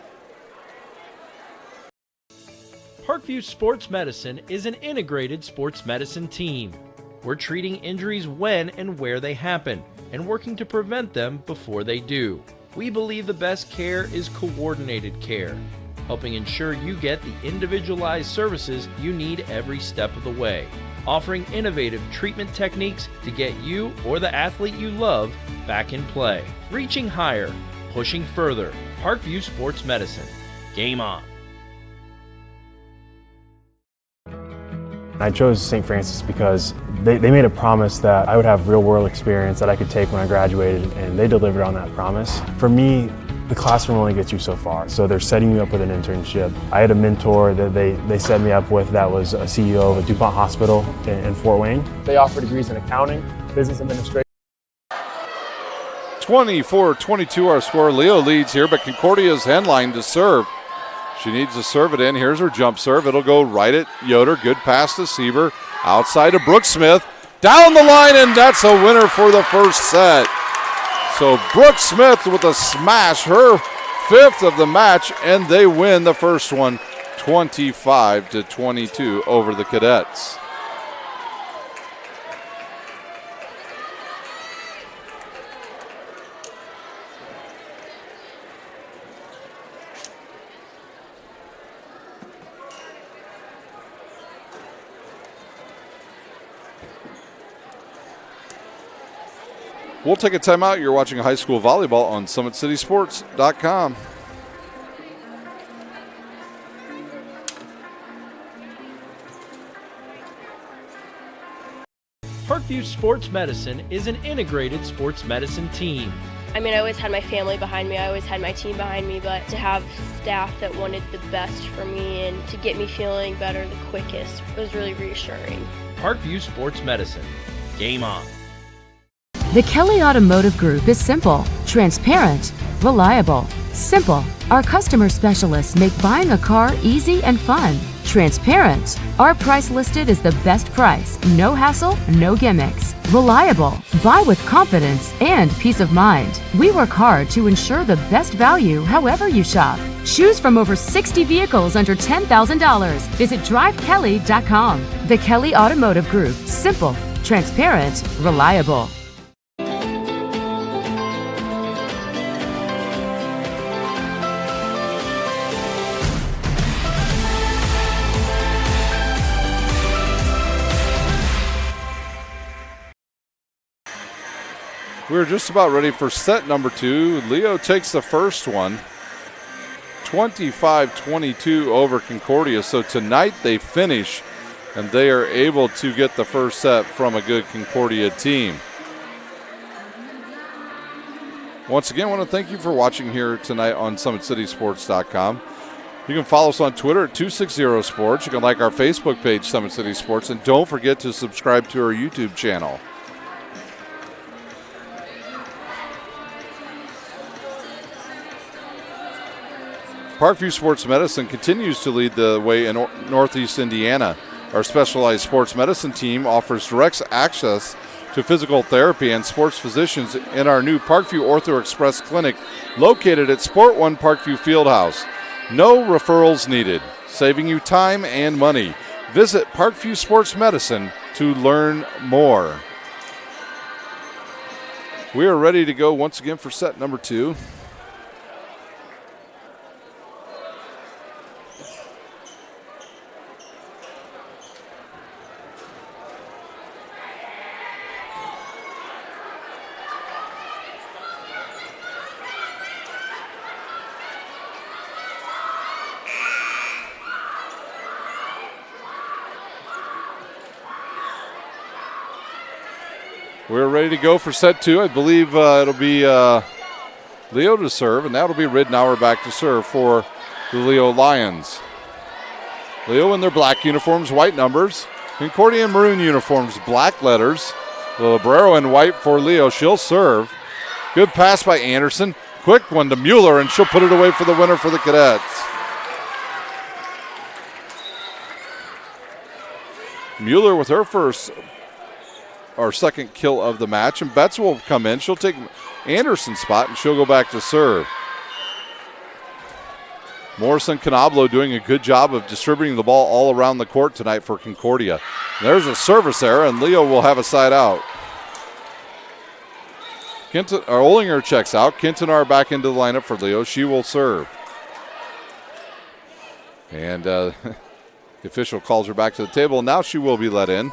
Parkview Sports Medicine is an integrated sports medicine team. We're treating injuries when and where they happen and working to prevent them before they do. We believe the best care is coordinated care, helping ensure you get the individualized services you need every step of the way, offering innovative treatment techniques to get you or the athlete you love back in play. Reaching higher, pushing further. Parkview Sports Medicine. Game on. I chose St. Francis because they made a promise that I would have real-world experience that I could take when I graduated, and they delivered on that promise. For me, the classroom only gets you so far, so they're setting you up with an internship. I had a mentor that they set me up with that was a CEO of a DuPont hospital in Fort Wayne. They offer degrees in accounting, business administration. 24-22 our score. Leo leads here, but Concordia's Henline to serve. She needs to serve it in. Here's her jump serve. It'll go right at Yoder. Good pass to Siever. Outside to Brooke Smith. Down the line, and that's a winner for the first set. So Brooke Smith with a smash, her 5th of the match, and they win the first one 25-22 over the Cadets. We'll take a timeout. You're watching high school volleyball on SummitCitySports.com. Parkview Sports Medicine is an integrated sports medicine team. I mean, I always had my family behind me, I always had my team behind me, but to have staff that wanted the best for me and to get me feeling better the quickest was really reassuring. Parkview Sports Medicine. Game on. The Kelly Automotive Group is simple, transparent, reliable. Simple. Our customer specialists make buying a car easy and fun. Transparent. Our price listed is the best price. No hassle, no gimmicks. Reliable. Buy with confidence and peace of mind. We work hard to ensure the best value however you shop. Choose from over 60 vehicles under $10,000. Visit drivekelly.com. The Kelly Automotive Group. Simple, transparent, reliable. We're just about ready for set number 2. Leo takes the first one, 25-22 over Concordia. So tonight they finish, and they are able to get the first set from a good Concordia team. Once again, I want to thank you for watching here tonight on SummitCitySports.com. You can follow us on Twitter at 260sports. You can like our Facebook page, Summit City Sports, and don't forget to subscribe to our YouTube channel. Parkview Sports Medicine continues to lead the way in Northeast Indiana. Our specialized sports medicine team offers direct access to physical therapy and sports physicians in our new Parkview Ortho Express Clinic located at Sport One Parkview Fieldhouse. No referrals needed, saving you time and money. Visit Parkview Sports Medicine to learn more. We are ready to go once again for set number 2. We're ready to go for set 2. I believe it'll be Leo to serve, and that'll be Ridnour back to serve for the Leo Lions. Leo in their black uniforms, white numbers. Concordia in maroon uniforms, black letters. The Librero in white for Leo. She'll serve. Good pass by Anderson. Quick one to Mueller, and she'll put it away for the winner for the Cadets. Mueller with her second kill of the match, and Betts will come in. She'll take Anderson's spot, and she'll go back to serve. Morrison Canablo doing a good job of distributing the ball all around the court tonight for Concordia. There's a service error, and Leo will have a side out. Olinger checks out. Kintanar back into the lineup for Leo. She will serve. And the official calls her back to the table. Now she will be let in.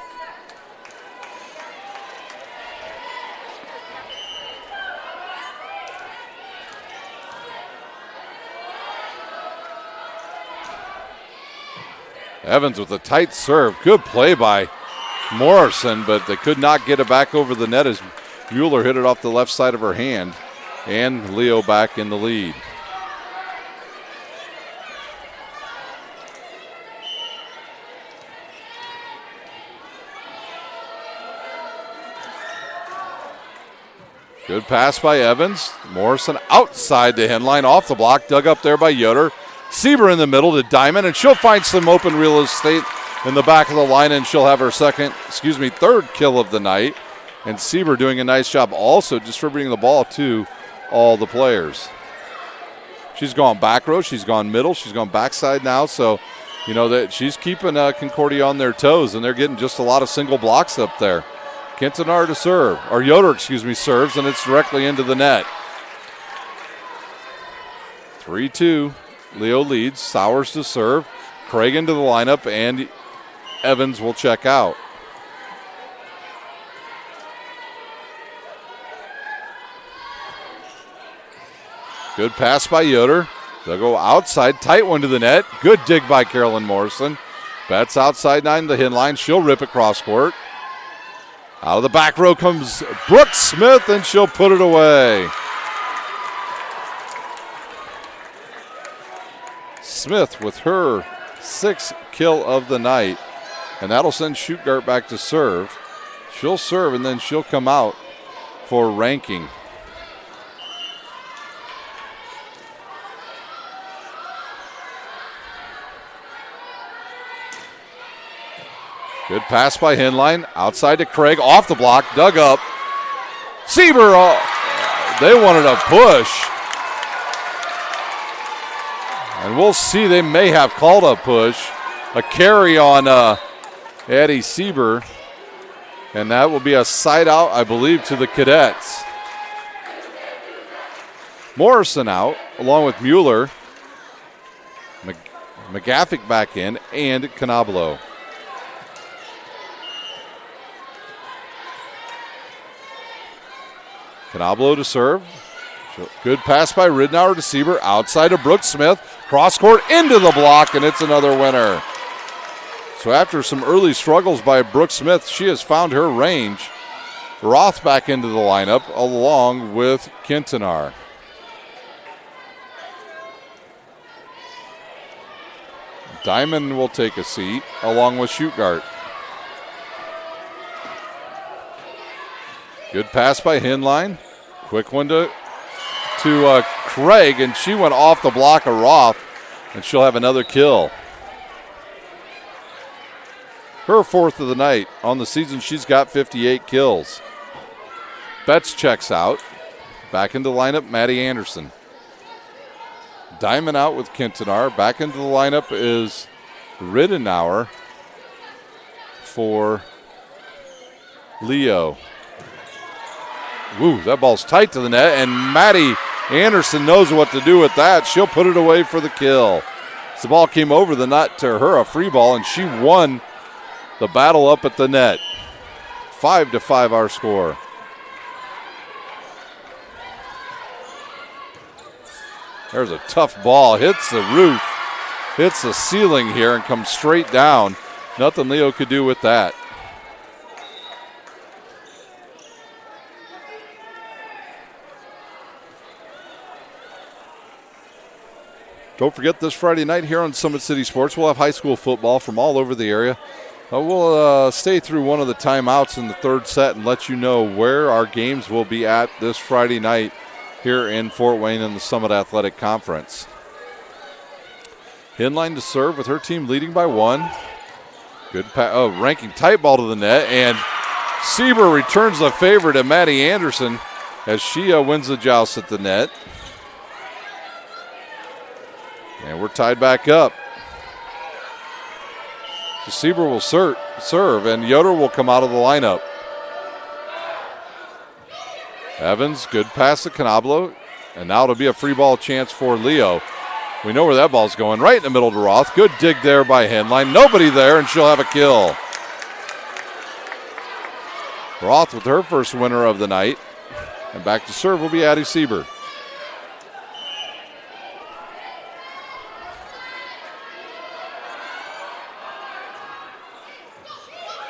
Evans with a tight serve. Good play by Morrison, but they could not get it back over the net as Mueller hit it off the left side of her hand. And Leo back in the lead. Good pass by Evans. Morrison outside the end line, off the block, dug up there by Yoder. Sieber in the middle to Diamond, and she'll find some open real estate in the back of the line, and she'll have her third kill of the night. And Sieber doing a nice job also distributing the ball to all the players. She's gone back row, she's gone middle, she's gone backside now, so you know that she's keeping Concordia on their toes, and they're getting just a lot of single blocks up there. Quintanar to serve, or Yoder, serves, and it's directly into the net. 3-2, Leo leads. Sowers to serve, Craig into the lineup, and Evans will check out. Good pass by Yoder. They'll go outside, tight one to the net. Good dig by Carolyn Morrison. Betts outside 9 to the hin line. She'll rip it cross court. Out of the back row comes Brooke Smith, and she'll put it away. Smith with her 6th kill of the night, and that'll send Schuttgart back to serve. She'll serve, and then she'll come out for ranking. Good pass by Hinline. Outside to Craig. Off the block. Dug up. Sieber. They wanted a push. And we'll see. They may have called a push. A carry on Addie Sieber. And that will be a side out, I believe, to the Cadets. Morrison out, along with Mueller. McGaffick back in, and Canablo. Canablo to serve. Good pass by Ridnour to Sieber. Outside to Brooke Smith. Cross court into the block, and it's another winner. So after some early struggles by Brooke Smith, she has found her range. Roth back into the lineup along with Quintanar. Diamond will take a seat along with Schuttgart. Good pass by Hinline. Quick one to Craig, and she went off the block of Roth, and she'll have another kill. Her 4th of the night. On the season, she's got 58 kills. Betts checks out. Back into the lineup, Maddie Anderson. Diamond out with Quintanar. Back into the lineup is Ridenour for Leo. Woo, that ball's tight to the net, and Maddie Anderson knows what to do with that. She'll put it away for the kill. As the ball came over the net to her, a free ball, and she won the battle up at the net. 5-5 our score. There's a tough ball. Hits the roof, hits the ceiling here, and comes straight down. Nothing Leo could do with that. Don't forget, this Friday night here on Summit City Sports, we'll have high school football from all over the area. We'll stay through one of the timeouts in the third set and let you know where our games will be at this Friday night here in Fort Wayne in the Summit Athletic Conference. Hinline to serve with her team leading by 1. Good ranking tight ball to the net, and Sieber returns the favor to Maddie Anderson as she wins the joust at the net. And we're tied back up. Sieber will serve, and Yoder will come out of the lineup. Evans, good pass to Canablo, and now it'll be a free ball chance for Leo. We know where that ball's going, right in the middle to Roth. Good dig there by Henline. Nobody there, and she'll have a kill. Roth with her first winner of the night. And back to serve will be Addie Sieber.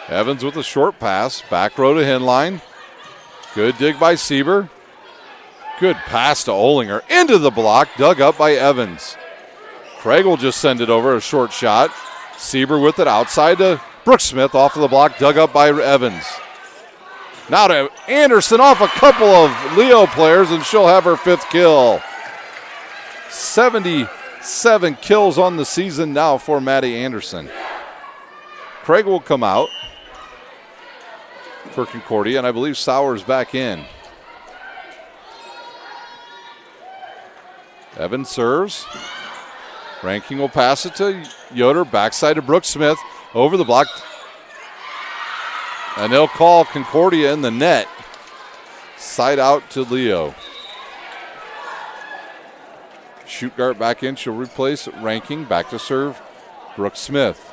Evans with a short pass. Back row to Henline. Good dig by Sieber. Good pass to Olinger. Into the block. Dug up by Evans. Craig will just send it over. A short shot. Sieber with it outside to Brooks Smith. Off of the block. Dug up by Evans. Now to Anderson off a couple of Leo players, and she'll have her 5th kill. 77 kills on the season now for Maddie Anderson. Craig will come out for Concordia, and I believe Sauer's back in. Evans serves. Ranking will pass it to Yoder. Backside to Brooks Smith. Over the block. And they'll call Concordia in the net. Side out to Leo. Shootgart back in. She'll replace Ranking. Back to serve Brooks Smith.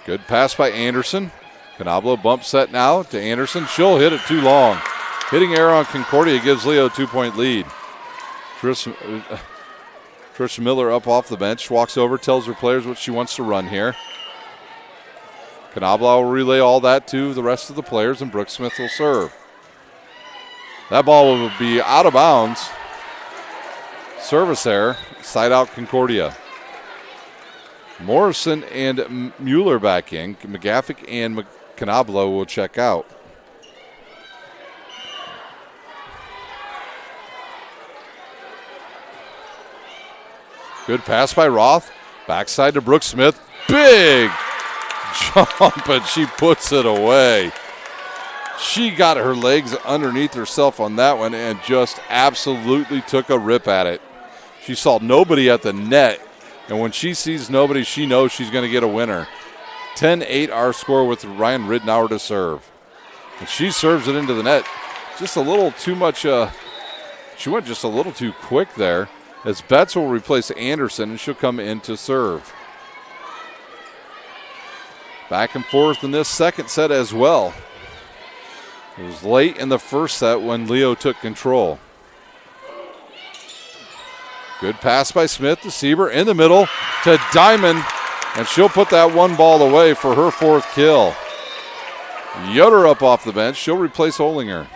Good pass by Anderson. Canablo bump set now to Anderson. She'll hit it too long. Hitting error on Concordia gives Leo a 2-point lead. Trish Miller up off the bench. Walks over, tells her players what she wants to run here. Canablo will relay all that to the rest of the players, and Brooks Smith will serve. That ball will be out of bounds. Service error. Side out Concordia. Morrison and Mueller back in. McGaffick and Canablo will check out. Good pass by Roth. Backside to Brooks Smith. Big jump, and she puts it away. She got her legs underneath herself on that one and just absolutely took a rip at it. She saw nobody at the net. And when she sees nobody, she knows she's going to get a winner. 10-8 our score with Ryan Ridnour to serve. And she serves it into the net. Just a little too much. She went just a little too quick there, as Betts will replace Anderson, and she'll come in to serve. Back and forth in this second set as well. It was late in the first set when Leo took control. Good pass by Smith to Sieber in the middle to Diamond, and she'll put that one ball away for her 4th kill. Yoder up off the bench. She'll replace Olinger.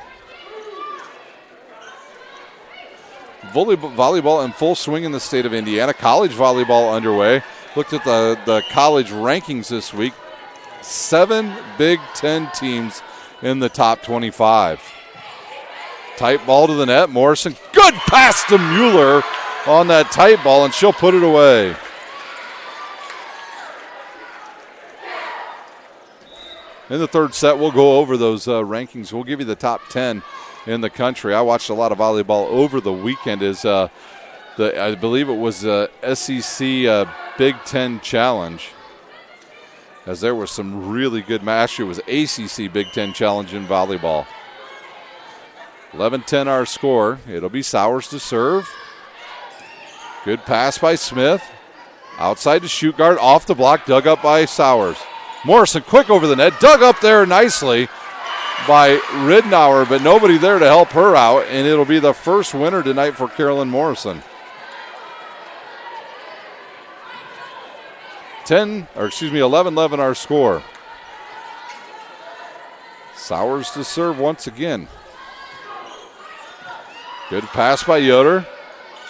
Volleyball in full swing in the state of Indiana. College volleyball underway. Looked at the college rankings this week. 7 Big Ten teams in the top 25. Tight ball to the net. Morrison. Good pass to Mueller on that tight ball, and she'll put it away. In the third set, we'll go over those rankings. We'll give you the top 10 in the country. I watched a lot of volleyball over the weekend. I believe it was the SEC Big Ten Challenge, as there was some really good matches. It was ACC Big Ten Challenge in volleyball. 11-10 our score. It'll be Sowers to serve. Good pass by Smith. Outside to Shootgard. Off the block. Dug up by Sowers. Morrison quick over the net. Dug up there nicely by Ridnour, but nobody there to help her out, and it'll be the first winner tonight for Carolyn Morrison. 11-11 our score. Sowers to serve once again. Good pass by Yoder.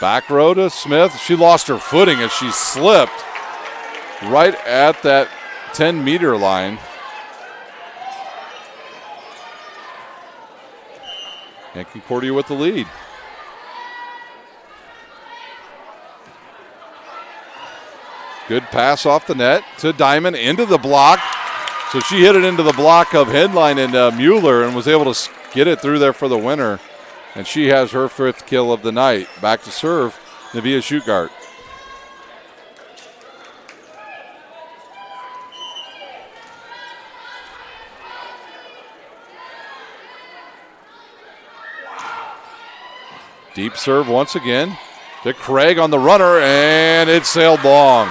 Back row to Smith. She lost her footing as she slipped right at that 10-meter line. And Concordia with the lead. Good pass off the net to Diamond into the block. So she hit it into the block of Headline and Mueller and was able to get it through there for the winner. And she has her 5th kill of the night. Back to serve, Navia Shootgart. Deep serve once again to Craig on the runner, and it sailed long.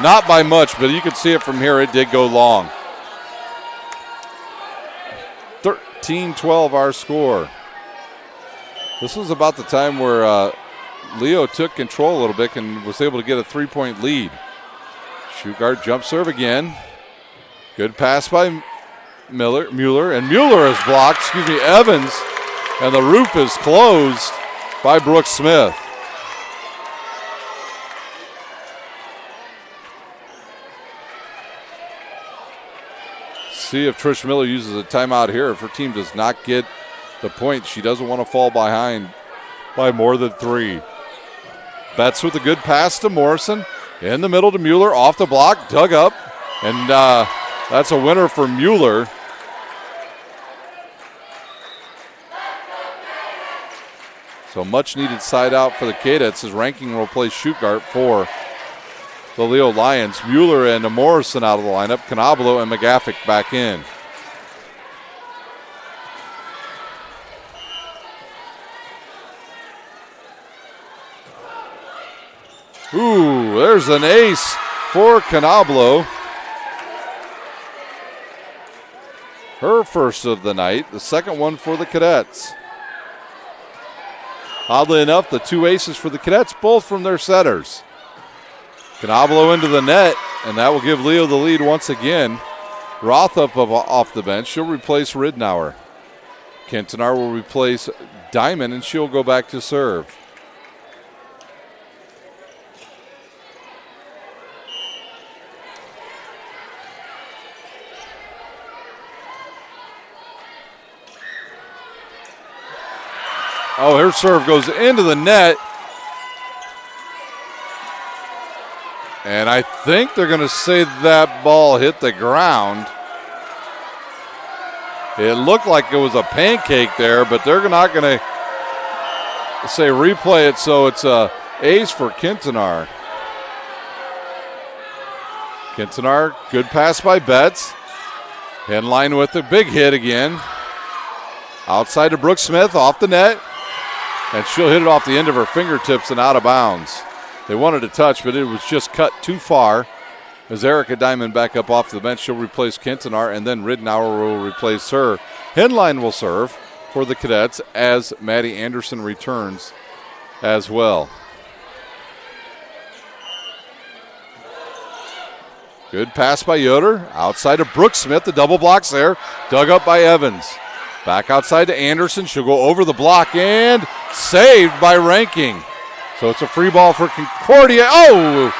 Not by much, but you can see it from here. It did go long. 13-12 our score. This was about the time where Leo took control a little bit and was able to get a 3-point lead. Shoot guard jump serve again. Good pass by Mueller, and Mueller is blocked, Evans, and the roof is closed by Brooke Smith. See if Trish Miller uses a timeout here. If her team does not get the point, she doesn't want to fall behind by more than 3. Betts with a good pass to Morrison. In the middle to Mueller, off the block, dug up, and that's a winner for Mueller. So much needed side out for the Cadets as Ranking will play shoot guard for the Leo Lions. Mueller and Morrison out of the lineup. Canablo and McGaffick back in. Ooh, there's an ace for Canablo. Her first of the night, the second one for the Cadets. Oddly enough, the 2 aces for the Cadets, both from their setters. Canablo into the net, and that will give Leo the lead once again. Roth up off the bench. She'll replace Ridnour. Kentenar will replace Diamond, and she'll go back to serve. Oh, her serve goes into the net. And I think they're going to say that ball hit the ground. It looked like it was a pancake there, but they're not going to say replay it, so it's a ace for Kentenar. Kentenar, good pass by Betts. In line with the big hit again. Outside to Brooke Smith, off the net. And she'll hit it off the end of her fingertips and out of bounds. They wanted to touch, but it was just cut too far. As Erica Diamond back up off the bench, she'll replace Kentenar, and then Ridnour will replace her. Henline will serve for the Cadets as Maddie Anderson returns as well. Good pass by Yoder. Outside of Brooke Smith, the double blocks there. Dug up by Evans. Back outside to Anderson. She'll go over the block and saved by Ranking. So it's a free ball for Concordia. Oh!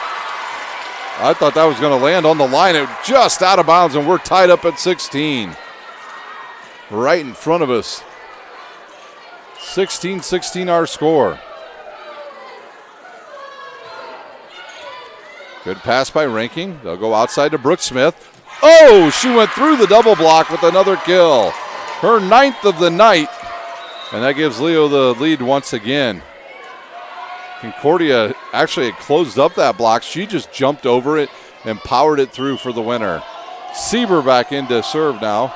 I thought that was going to land on the line. It was just out of bounds, and we're tied up at 16. Right in front of us. 16-16 our score. Good pass by Ranking. They'll go outside to Brooke Smith. Oh, she went through the double block with another kill. Her 9th of the night. And that gives Leo the lead once again. Concordia actually had closed up that block. She just jumped over it and powered it through for the winner. Sieber back in to serve now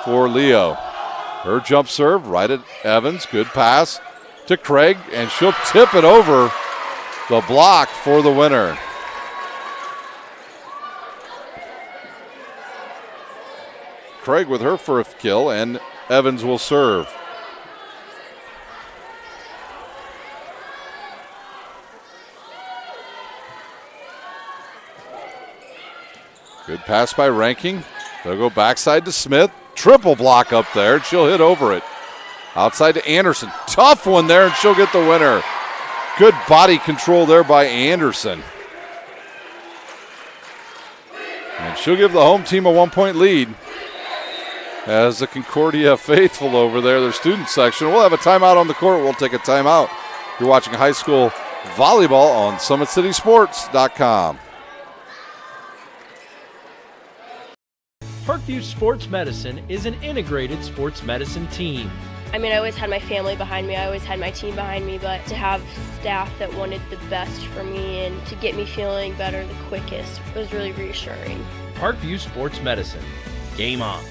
for Leo. Her jump serve right at Evans. Good pass to Craig, and she'll tip it over the block for the winner. Craig with her first kill, and Evans will serve. Good pass by Ranking. They'll go backside to Smith. Triple block up there. She'll hit over it. Outside to Anderson. Tough one there, and she'll get the winner. Good body control there by Anderson. And she'll give the home team a 1-point lead. As the Concordia faithful over there, their student section, we'll have a timeout on the court. We'll take a timeout. You're watching high school volleyball on SummitCitySports.com. Parkview Sports Medicine is an integrated sports medicine team. I mean, I always had my family behind me, I always had my team behind me, but to have staff that wanted the best for me and to get me feeling better the quickest was really reassuring. Parkview Sports Medicine. Game on.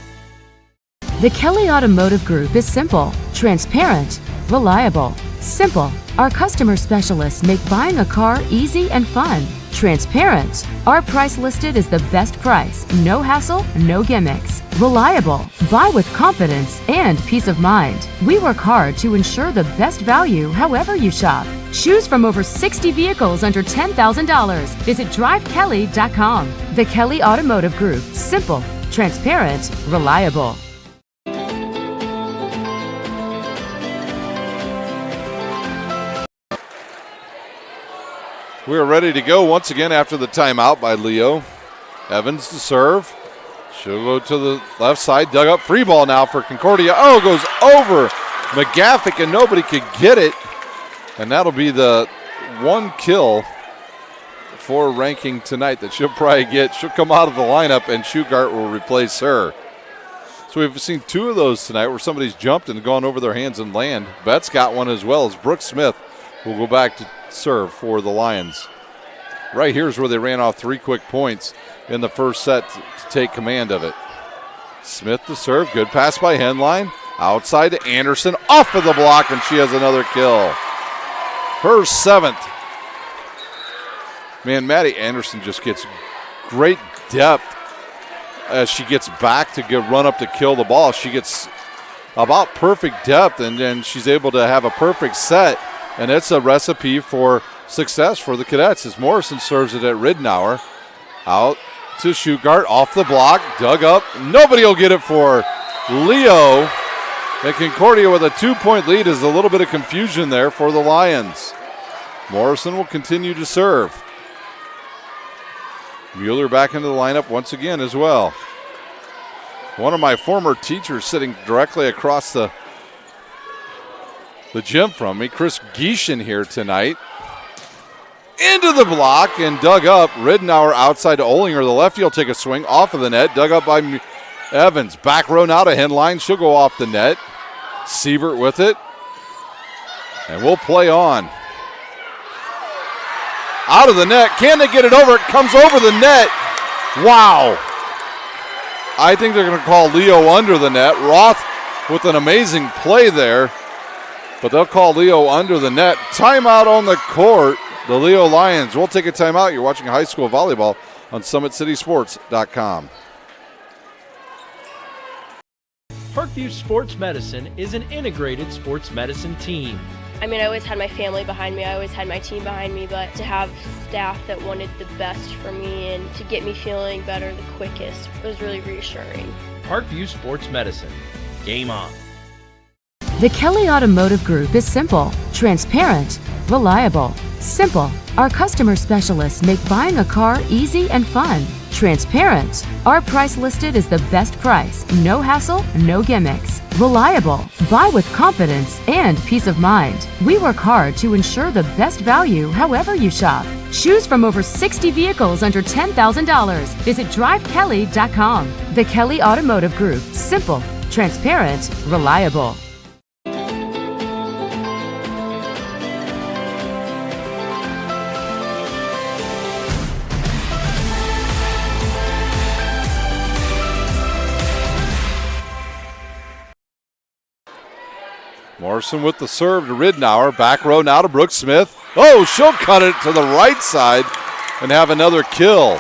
The Kelly Automotive Group is simple, transparent, reliable. Simple. Our customer specialists make buying a car easy and fun. Transparent. Our price listed is the best price. No hassle, no gimmicks. Reliable. Buy with confidence and peace of mind. We work hard to ensure the best value however you shop. Choose from over 60 vehicles under $10,000. Visit drivekelly.com. The Kelly Automotive Group. Simple, transparent, reliable. We are ready to go once again after the timeout by Leo. Evans to serve. She'll go to the left side. Dug up. Free ball now for Concordia. Oh, goes over McGaffick and nobody could get it. And that'll be the one kill for ranking tonight that she'll probably get. She'll come out of the lineup and Shugart will replace her. So we've seen two of those tonight where somebody's jumped and gone over their hands and land. Betts got one as well as Brooke Smith will go back to serve for the Lions. Right here's where they ran off 3 quick points in the first set to take command of it. Smith to serve. Good pass by Henline. Outside to Anderson. Off of the block, and she has another kill. Her 7th. Man, Maddie Anderson just gets great depth as she gets back to run up to kill the ball. She gets about perfect depth, and then she's able to have a perfect set. And it's a recipe for success for the Cadets as Morrison serves it at Ridenour. Out to Shugart, off the block, dug up. Nobody will get it for Leo. And Concordia with a 2-point lead is a little bit of confusion there for the Lions. Morrison will continue to serve. Mueller back into the lineup once again as well. One of my former teachers sitting directly across the gym from me, Chris Geishan here tonight. Into the block and dug up. Ridenour outside to Olinger. The lefty will take a swing off of the net. Dug up by Evans. Back row now to Henline. She'll go off the net. Siebert with it. And we'll play on. Out of the net. Can they get it over? It comes over the net. Wow. I think they're going to call Leo under the net. Roth with an amazing play there. But they'll call Leo under the net. Timeout on the court. The Leo Lions will take a timeout. You're watching high school volleyball on SummitCitySports.com. Parkview Sports Medicine is an integrated sports medicine team. I mean, I always had my family behind me. I always had my team behind me. But to have staff that wanted the best for me and to get me feeling better the quickest was really reassuring. Parkview Sports Medicine. Game on. The Kelly Automotive Group is simple, transparent, reliable. Simple. Our customer specialists make buying a car easy and fun. Transparent. Our price listed is the best price. No hassle, no gimmicks. Reliable. Buy with confidence and peace of mind. We work hard to ensure the best value however you shop. Choose from over 60 vehicles under $10,000. Visit drivekelly.com. The Kelly Automotive Group. Simple, transparent, reliable. Morrison with the serve to Ridenour. Back row now to Brooke Smith. Oh, she'll cut it to the right side and have another kill.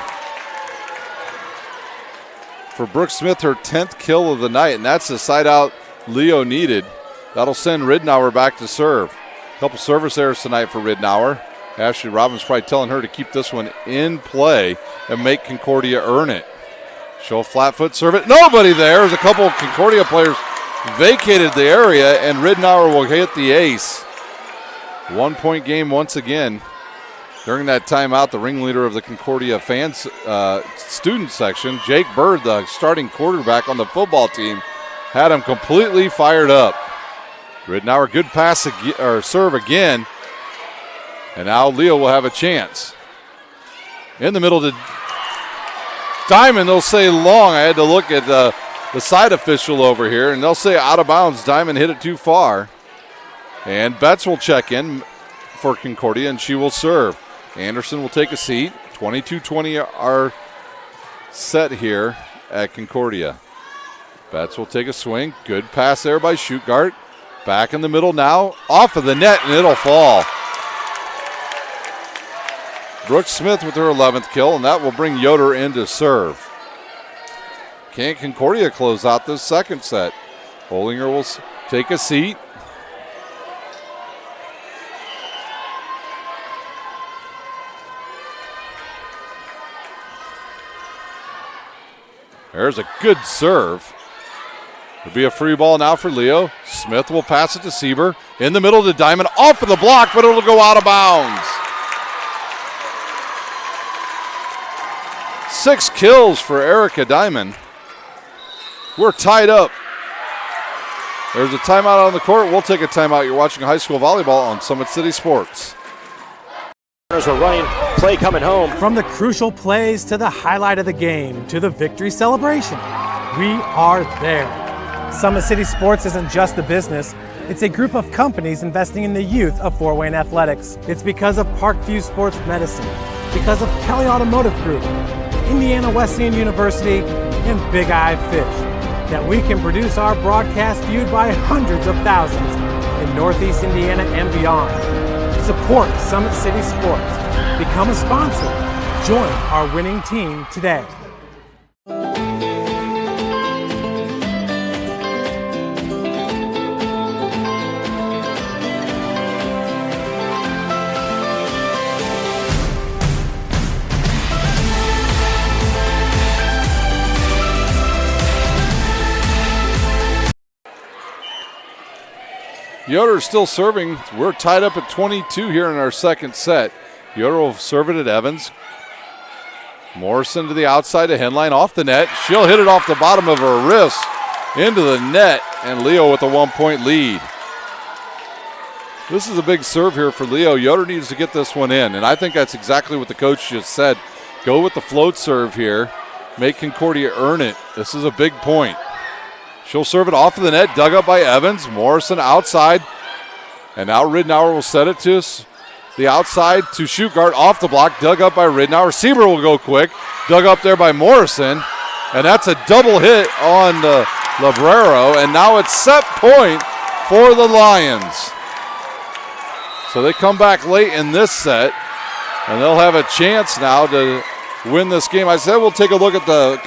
For Brooke Smith, her 10th kill of the night, and that's the side out Leo needed. That'll send Ridenour back to serve. A couple service errors tonight for Ridenour. Ashley Robbins probably telling her to keep this one in play and make Concordia earn it. She'll flat foot serve it. Nobody there. There's a couple of Concordia players vacated the area, and Ridenour will hit the ace. 1-point game once again. During that timeout, the ringleader of the Concordia fans student section, Jake Bird, the starting quarterback on the football team, had him completely fired up. Ridenour, good pass or serve again, and now Leo will have a chance. In the middle to Diamond, they'll say long. I had to look at the side official over here, and they'll say out of bounds. Diamond hit it too far. And Betts will check in for Concordia, and she will serve. Anderson will take a seat. 22-20 are set here at Concordia. Betts will take a swing. Good pass there by Shugart. Back in the middle now. Off of the net, and it'll fall. Brooke Smith with her 11th kill, and that will bring Yoder into serve. Can Concordia close out this second set? Bollinger will take a seat. There's a good serve. It'll be a free ball now for Leo. Smith will pass it to Sieber. In the middle to Diamond. Off of the block, but it'll go out of bounds. 6 kills for Erica Diamond. We're tied up. There's a timeout on the court. We'll take a timeout. You're watching high school volleyball on Summit City Sports. There's a running play coming home. From the crucial plays to the highlight of the game to the victory celebration, we are there. Summit City Sports isn't just a business. It's a group of companies investing in the youth of Fort Wayne athletics. It's because of Parkview Sports Medicine, because of Kelly Automotive Group, Indiana Wesleyan University, and Big Eye Fish that we can produce our broadcast viewed by hundreds of thousands in Northeast Indiana and beyond. Support Summit City Sports. Become a sponsor. Join our winning team today. Yoder still serving. We're tied up at 22 here in our second set. Yoder will serve it at Evans. Morrison to the outside of Henline, off the net. She'll hit it off the bottom of her wrist into the net, and Leo with a 1-point lead. This is a big serve here for Leo. Yoder needs to get this one in, and I think that's exactly what the coach just said. Go with the float serve here. Make Concordia earn it. This is a big point. She'll serve it off of the net, dug up by Evans. Morrison outside. And now Ridnour will set it to the outside to Shugart, off the block, dug up by Ridnour. Sieber will go quick, dug up there by Morrison. And that's a double hit on Labrero. And now it's set point for the Lions. So they come back late in this set, and they'll have a chance now to win this game. I said we'll take a look at the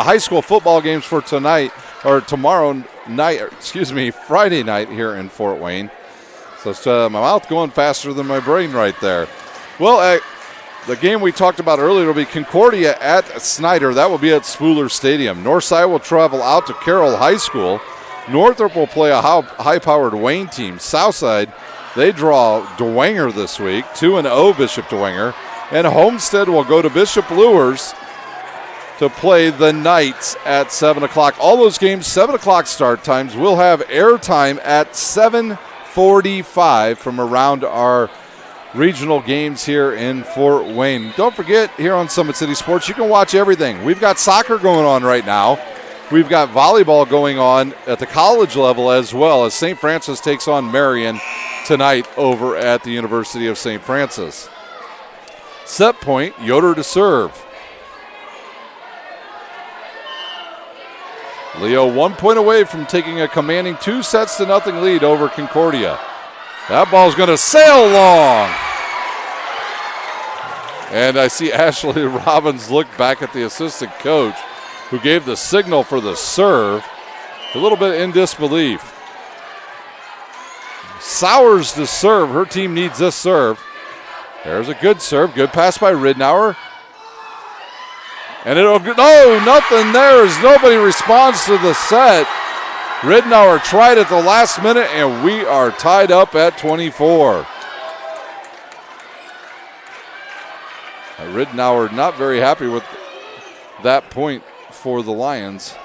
high school football games for tonight. Or tomorrow night, Friday night here in Fort Wayne. So it's my mouth going faster than my brain right there. Well, the game we talked about earlier will be Concordia at Snyder. That will be at Spooler Stadium. Northside will travel out to Carroll High School. Northrop will play a high-powered Wayne team. Southside, they draw Dwenger this week, 2-0 Bishop Dwenger. And Homestead will go to Bishop Luers to play the Knights at 7 o'clock. All those games, 7 o'clock start times. We'll have airtime at 7:45 from around our regional games here in Fort Wayne. Don't forget, here on Summit City Sports, you can watch everything. We've got soccer going on right now. We've got volleyball going on at the college level as well, as St. Francis takes on Marion tonight over at the University of St. Francis. Set point, Yoder to serve. Leo 1 point away from taking a commanding 2-0 lead over Concordia. That ball's going to sail long. And I see Ashley Robbins look back at the assistant coach who gave the signal for the serve. A little bit in disbelief. Sowers to serve. Her team needs this serve. There's a good serve. Good pass by Ridnour. And nothing there as nobody responds to the set. Ridnour tried at the last minute, and we are tied up at 24. Ridnour not very happy with that point for the Lions.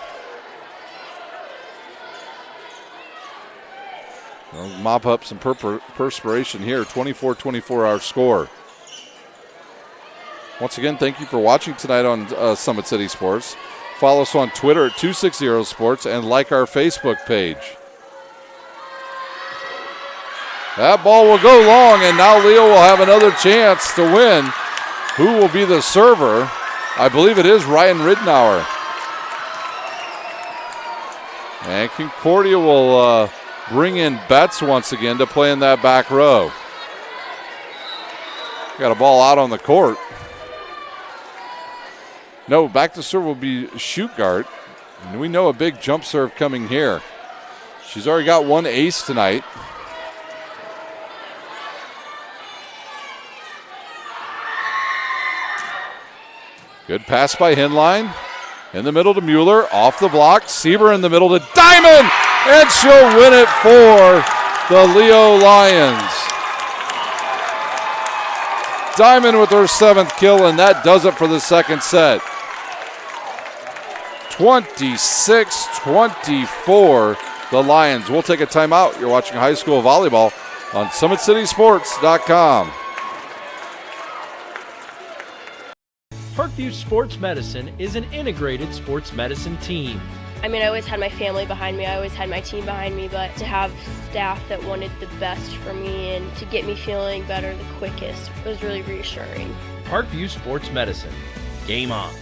They'll mop up some perspiration here. 24-24 our score. Once again, thank you for watching tonight on Summit City Sports. Follow us on Twitter at 260 Sports and like our Facebook page. That ball will go long, and now Leo will have another chance to win. Who will be the server? I believe it is Ryan Ridnour. And Concordia will bring in Betts once again to play in that back row. Got a ball out on the court. No, back to serve will be Schuchart. And we know a big jump serve coming here. She's already got one ace tonight. Good pass by Hinline. In the middle to Mueller. Off the block. Sieber in the middle to Diamond. And she'll win it for the Leo Lions. Diamond with her 7th kill, and that does it for the second set. 26-24, the Lions. We'll take a timeout. You're watching high school volleyball on SummitCitySports.com. Parkview Sports Medicine is an integrated sports medicine team. I mean, I always had my family behind me, I always had my team behind me, but to have staff that wanted the best for me and to get me feeling better the quickest was really reassuring. Parkview Sports Medicine. Game on.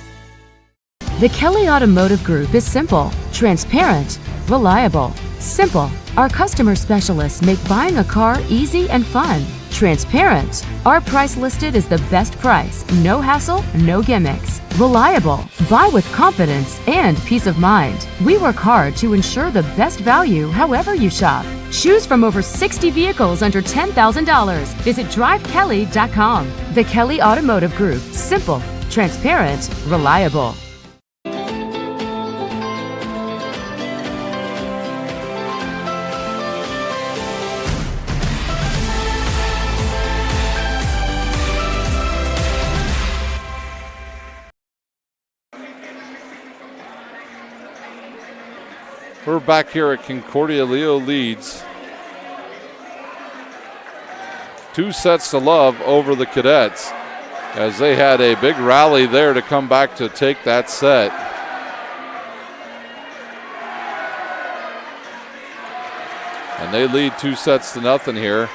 The Kelly Automotive Group is simple, transparent, reliable. Simple. Our customer specialists make buying a car easy and fun. Transparent. Our price listed is the best price. No hassle, no gimmicks. Reliable. Buy with confidence and peace of mind. We work hard to ensure the best value however you shop. Choose from over 60 vehicles under $10,000. Visit drivekelly.com. The Kelly Automotive Group. Simple, transparent, reliable. We're back here at Concordia. Leo leads 2-0 over the Cadets as they had a big rally there to come back to take that set. And they lead 2-0 here.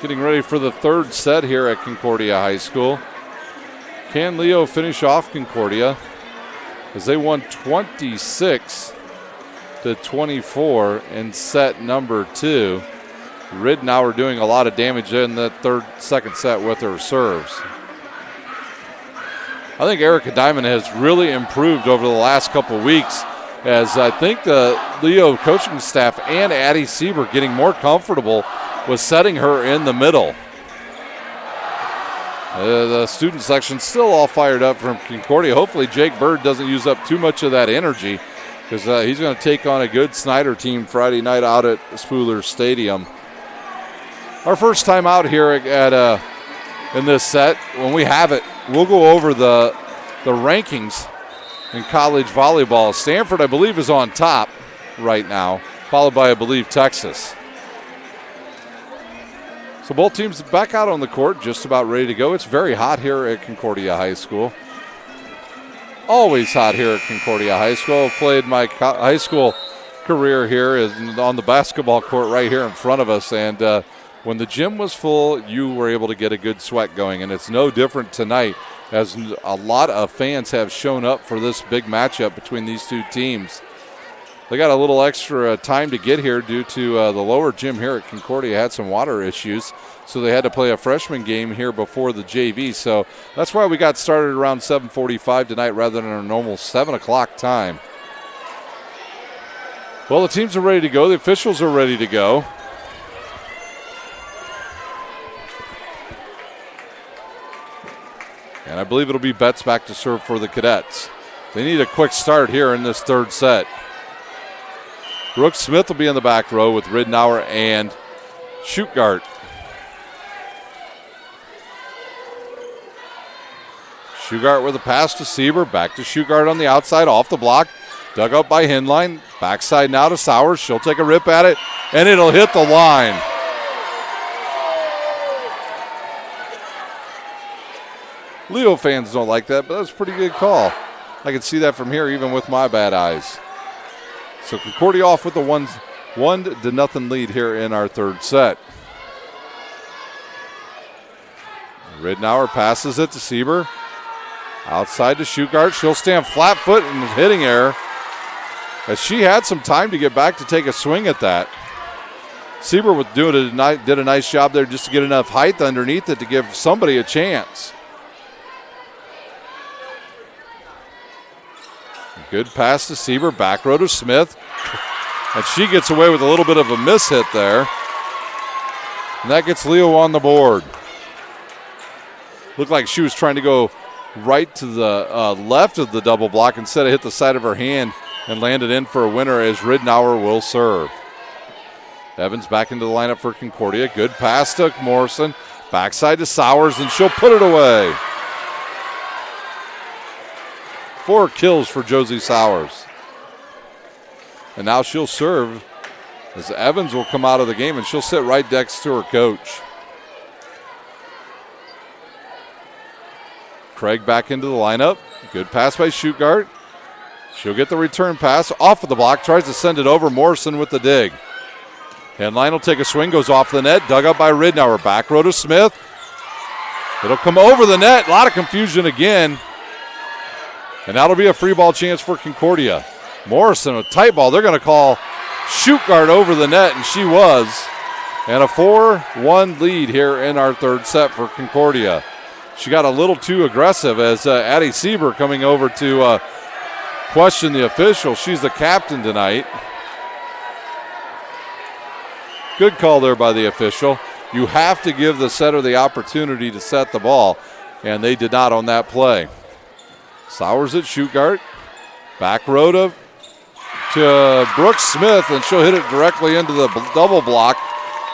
Getting ready for the third set here at Concordia High School. Can Leo finish off Concordia as they won 26-24 in set number 2. Ridnour doing a lot of damage in the second set with her serves. I think Erica Diamond has really improved over the last couple weeks, as I think the Leo coaching staff and Addie Sieber getting more comfortable with setting her in the middle. The student section still all fired up from Concordia. Hopefully Jake Bird doesn't use up too much of that energy, because he's going to take on a good Snyder team Friday night out at Spooler Stadium. Our first time out here at in this set. When we have it, we'll go over the rankings in college volleyball. Stanford, I believe, is on top right now, followed by, I believe, Texas. So both teams back out on the court, just about ready to go. It's very hot here at Concordia High School. Always hot here at Concordia High School. I've played my high school career here on the basketball court right here in front of us. And when the gym was full, you were able to get a good sweat going. And it's no different tonight, as a lot of fans have shown up for this big matchup between these two teams. They got a little extra time to get here due to the lower gym here at Concordia had some water issues, so they had to play a freshman game here before the JV. So that's why we got started around 7:45 tonight rather than our normal 7 o'clock time. Well, the teams are ready to go. The officials are ready to go. And I believe it'll be Betts back to serve for the Cadets. They need a quick start here in this third set. Brooke Smith will be in the back row with Ridnour and Schuchart. Schuchart with a pass to Sieber. Back to Schuchart on the outside, off the block. Dug up by Hinline. Backside now to Sowers. She'll take a rip at it, and it'll hit the line. Leo fans don't like that, but that's a pretty good call. I can see that from here even with my bad eyes. So Concordia off with the 1-0 lead here in our third set. Ridnour passes it to Sieber. Outside to Shugart. She'll stand flat foot in the hitting error, as she had some time to get back to take a swing at that. Sieber did a nice job there just to get enough height underneath it to give somebody a chance. Good pass to Sieber. Back row to Smith. And she gets away with a little bit of a miss hit there. And that gets Leo on the board. Looked like she was trying to go right to the left of the double block. Instead, of hit the side of her hand and landed in for a winner, as Ridnour will serve. Evans back into the lineup for Concordia. Good pass to Morrison. Backside to Sowers, and she'll put it away. 4 kills for Josie Sowers. And now she'll serve, as Evans will come out of the game, and she'll sit right next to her coach. Craig back into the lineup. Good pass by Shugart. She'll get the return pass off of the block, tries to send it over. Morrison with the dig. Headline will take a swing, goes off the net, dug up by Ridnour. Back row to Smith. It'll come over the net. A lot of confusion again. And that'll be a free ball chance for Concordia. Morrison, a tight ball. They're going to call Shugart over the net, and she was. And a 4-1 lead here in our third set for Concordia. She got a little too aggressive, as Addie Sieber coming over to question the official. She's the captain tonight. Good call there by the official. You have to give the setter the opportunity to set the ball, and they did not on that play. Sowers at Shugart. Back row to Brooks Smith, and she'll hit it directly into the double block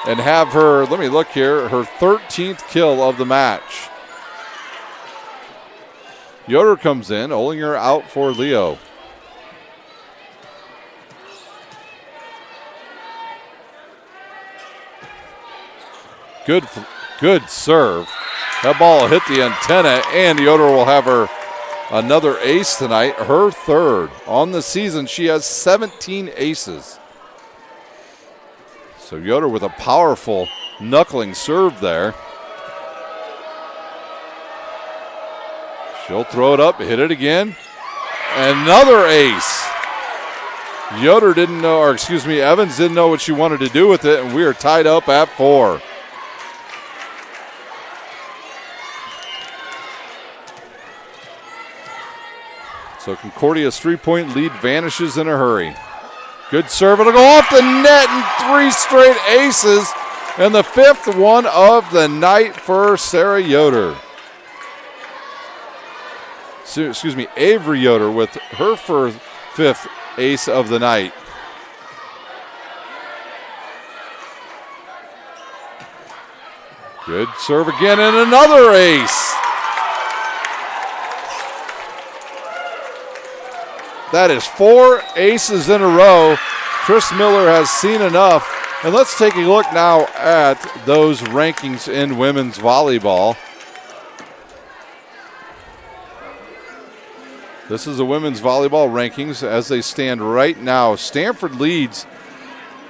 and have her, let me look here, her 13th kill of the match. Yoder comes in, Olinger out for Leo. Good serve. That ball hit the antenna, and Yoder will have her another ace tonight, her third. On the season, she has 17 aces. So Yoder with a powerful knuckling serve there. She'll throw it up, hit it again. Another ace. Yoder didn't know, or excuse me, Evans didn't know what she wanted to do with it, and we are tied up at 4. So Concordia's 3-point lead vanishes in a hurry. Good serve, it'll go off the net, and 3 straight aces, and the 5th one of the night for Sarah Yoder. Excuse me, Avery Yoder with her 5th ace of the night. Good serve again, and another ace. That is 4 aces in a row. Chris Miller has seen enough. And let's take a look now at those rankings in women's volleyball. This is the women's volleyball rankings as they stand right now. Stanford leads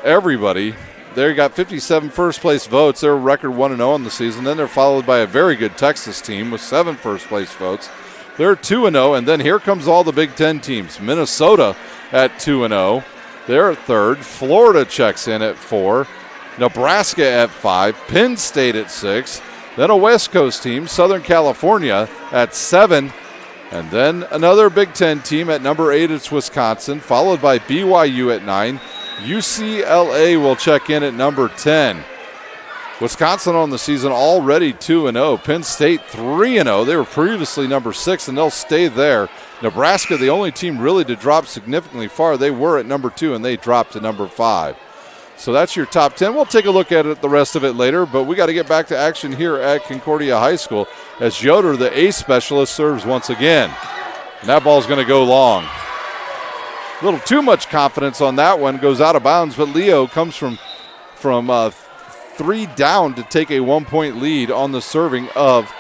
everybody. They got 57 first-place votes. They're record 1-0 on the season. Then they're followed by a very good Texas team with 7 first-place votes. They're 2-0, and then here comes all the Big Ten teams. Minnesota at 2-0. They're at 3rd. Florida checks in at 4. Nebraska at 5. Penn State at 6. Then a West Coast team, Southern California at 7. And then another Big Ten team at number 8, it's Wisconsin, followed by BYU at 9. UCLA will check in at number 10. Wisconsin on the season already 2-0. Penn State 3-0. They were previously number 6, and they'll stay there. Nebraska, the only team really to drop significantly far. They were at number 2, and they dropped to number 5. So that's your top 10. We'll take a look at it, the rest of it later, but we got to get back to action here at Concordia High School as Yoder, the ace specialist, serves once again. And that ball's going to go long. A little too much confidence on that one. Goes out of bounds, but Leo comes from 3 down to take a 1-point lead on the serving of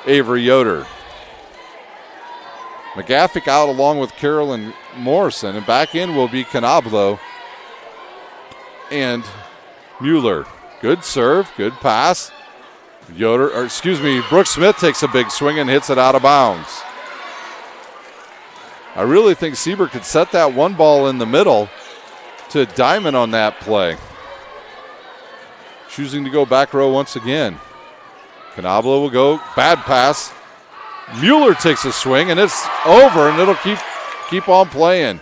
Avery Yoder. McGaffick out along with Carolyn Morrison, and back in will be Canablo. and Mueller. Good serve, good pass. Brooke Smith takes a big swing and hits it out of bounds. I really think Sieber could set that one ball in the middle to Diamond on that play. Choosing to go back row once again. Canablo will go, bad pass. Mueller takes a swing and it's over, and it'll keep on playing.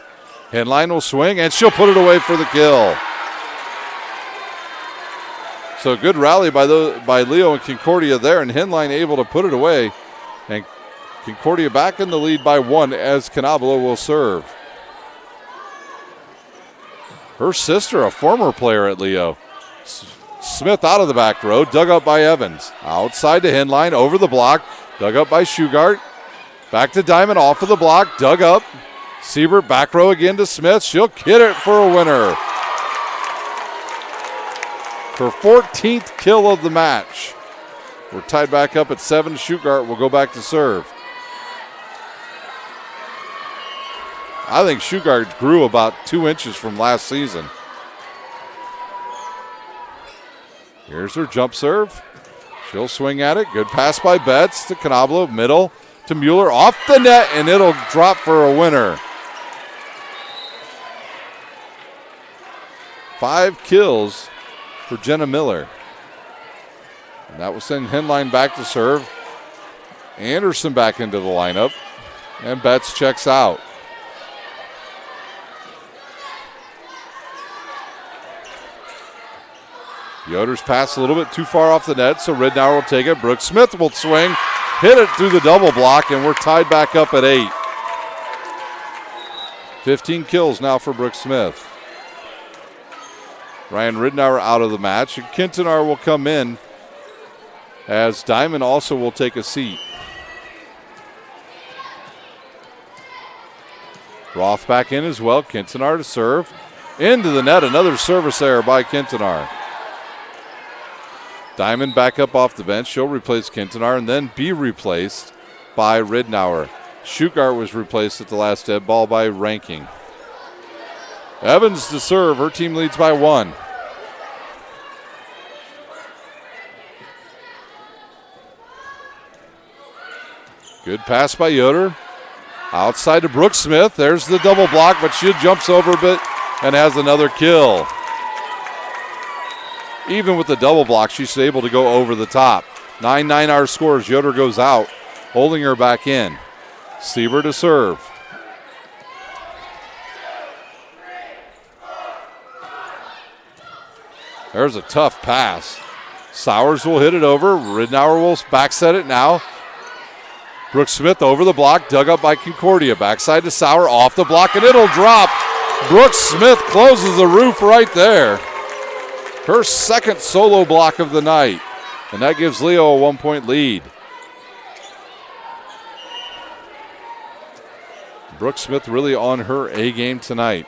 Henline will swing and she'll put it away for the kill. So good rally by Leo and Concordia there, and Henline able to put it away. And Concordia back in the lead by 1 as Canablo will serve. Her sister, a former player at Leo. Smith out of the back row, dug up by Evans. Outside to Henline, over the block, dug up by Shugart. Back to Diamond, off of the block, dug up. Siebert back row again to Smith. She'll hit it for a winner. Her 14th kill of the match. We're tied back up at 7. Shugart will go back to serve. I think Shugart grew about 2 inches from last season. Here's her jump serve. She'll swing at it. Good pass by Betts to Canablo. Middle to Mueller. Off the net, and it'll drop for a winner. 5 kills for Jenna Miller. And that will send Henline back to serve. Anderson back into the lineup. And Betts checks out. Yoder's pass a little bit too far off the net, so Ridnour will take it. Brooke Smith will swing, hit it through the double block, and we're tied back up at 8. 15 kills now for Brooke Smith. Ryan Ridnour out of the match, and Kintanar will come in as Diamond also will take a seat. Roth back in as well. Kintanar to serve. Into the net, another service error by Kintanar. Diamond back up off the bench. She'll replace Kintanar and then be replaced by Ridnour. Shugart was replaced at the last dead ball by Ranking. Evans to serve. Her team leads by 1. Good pass by Yoder. Outside to Brooke Smith. There's the double block, but she jumps over a bit and has another kill. Even with the double block, she's able to go over the top. 9-9 our scores. Yoder goes out, holding her back in. Sieber to serve. There's a tough pass. Sowers will hit it over. Ridnour will back set it now. Brooke Smith over the block, dug up by Concordia. Backside to Sauer, off the block, and it'll drop. Brooke Smith closes the roof right there. Her second solo block of the night, and that gives Leo a 1-point lead. Brooke Smith really on her A game tonight.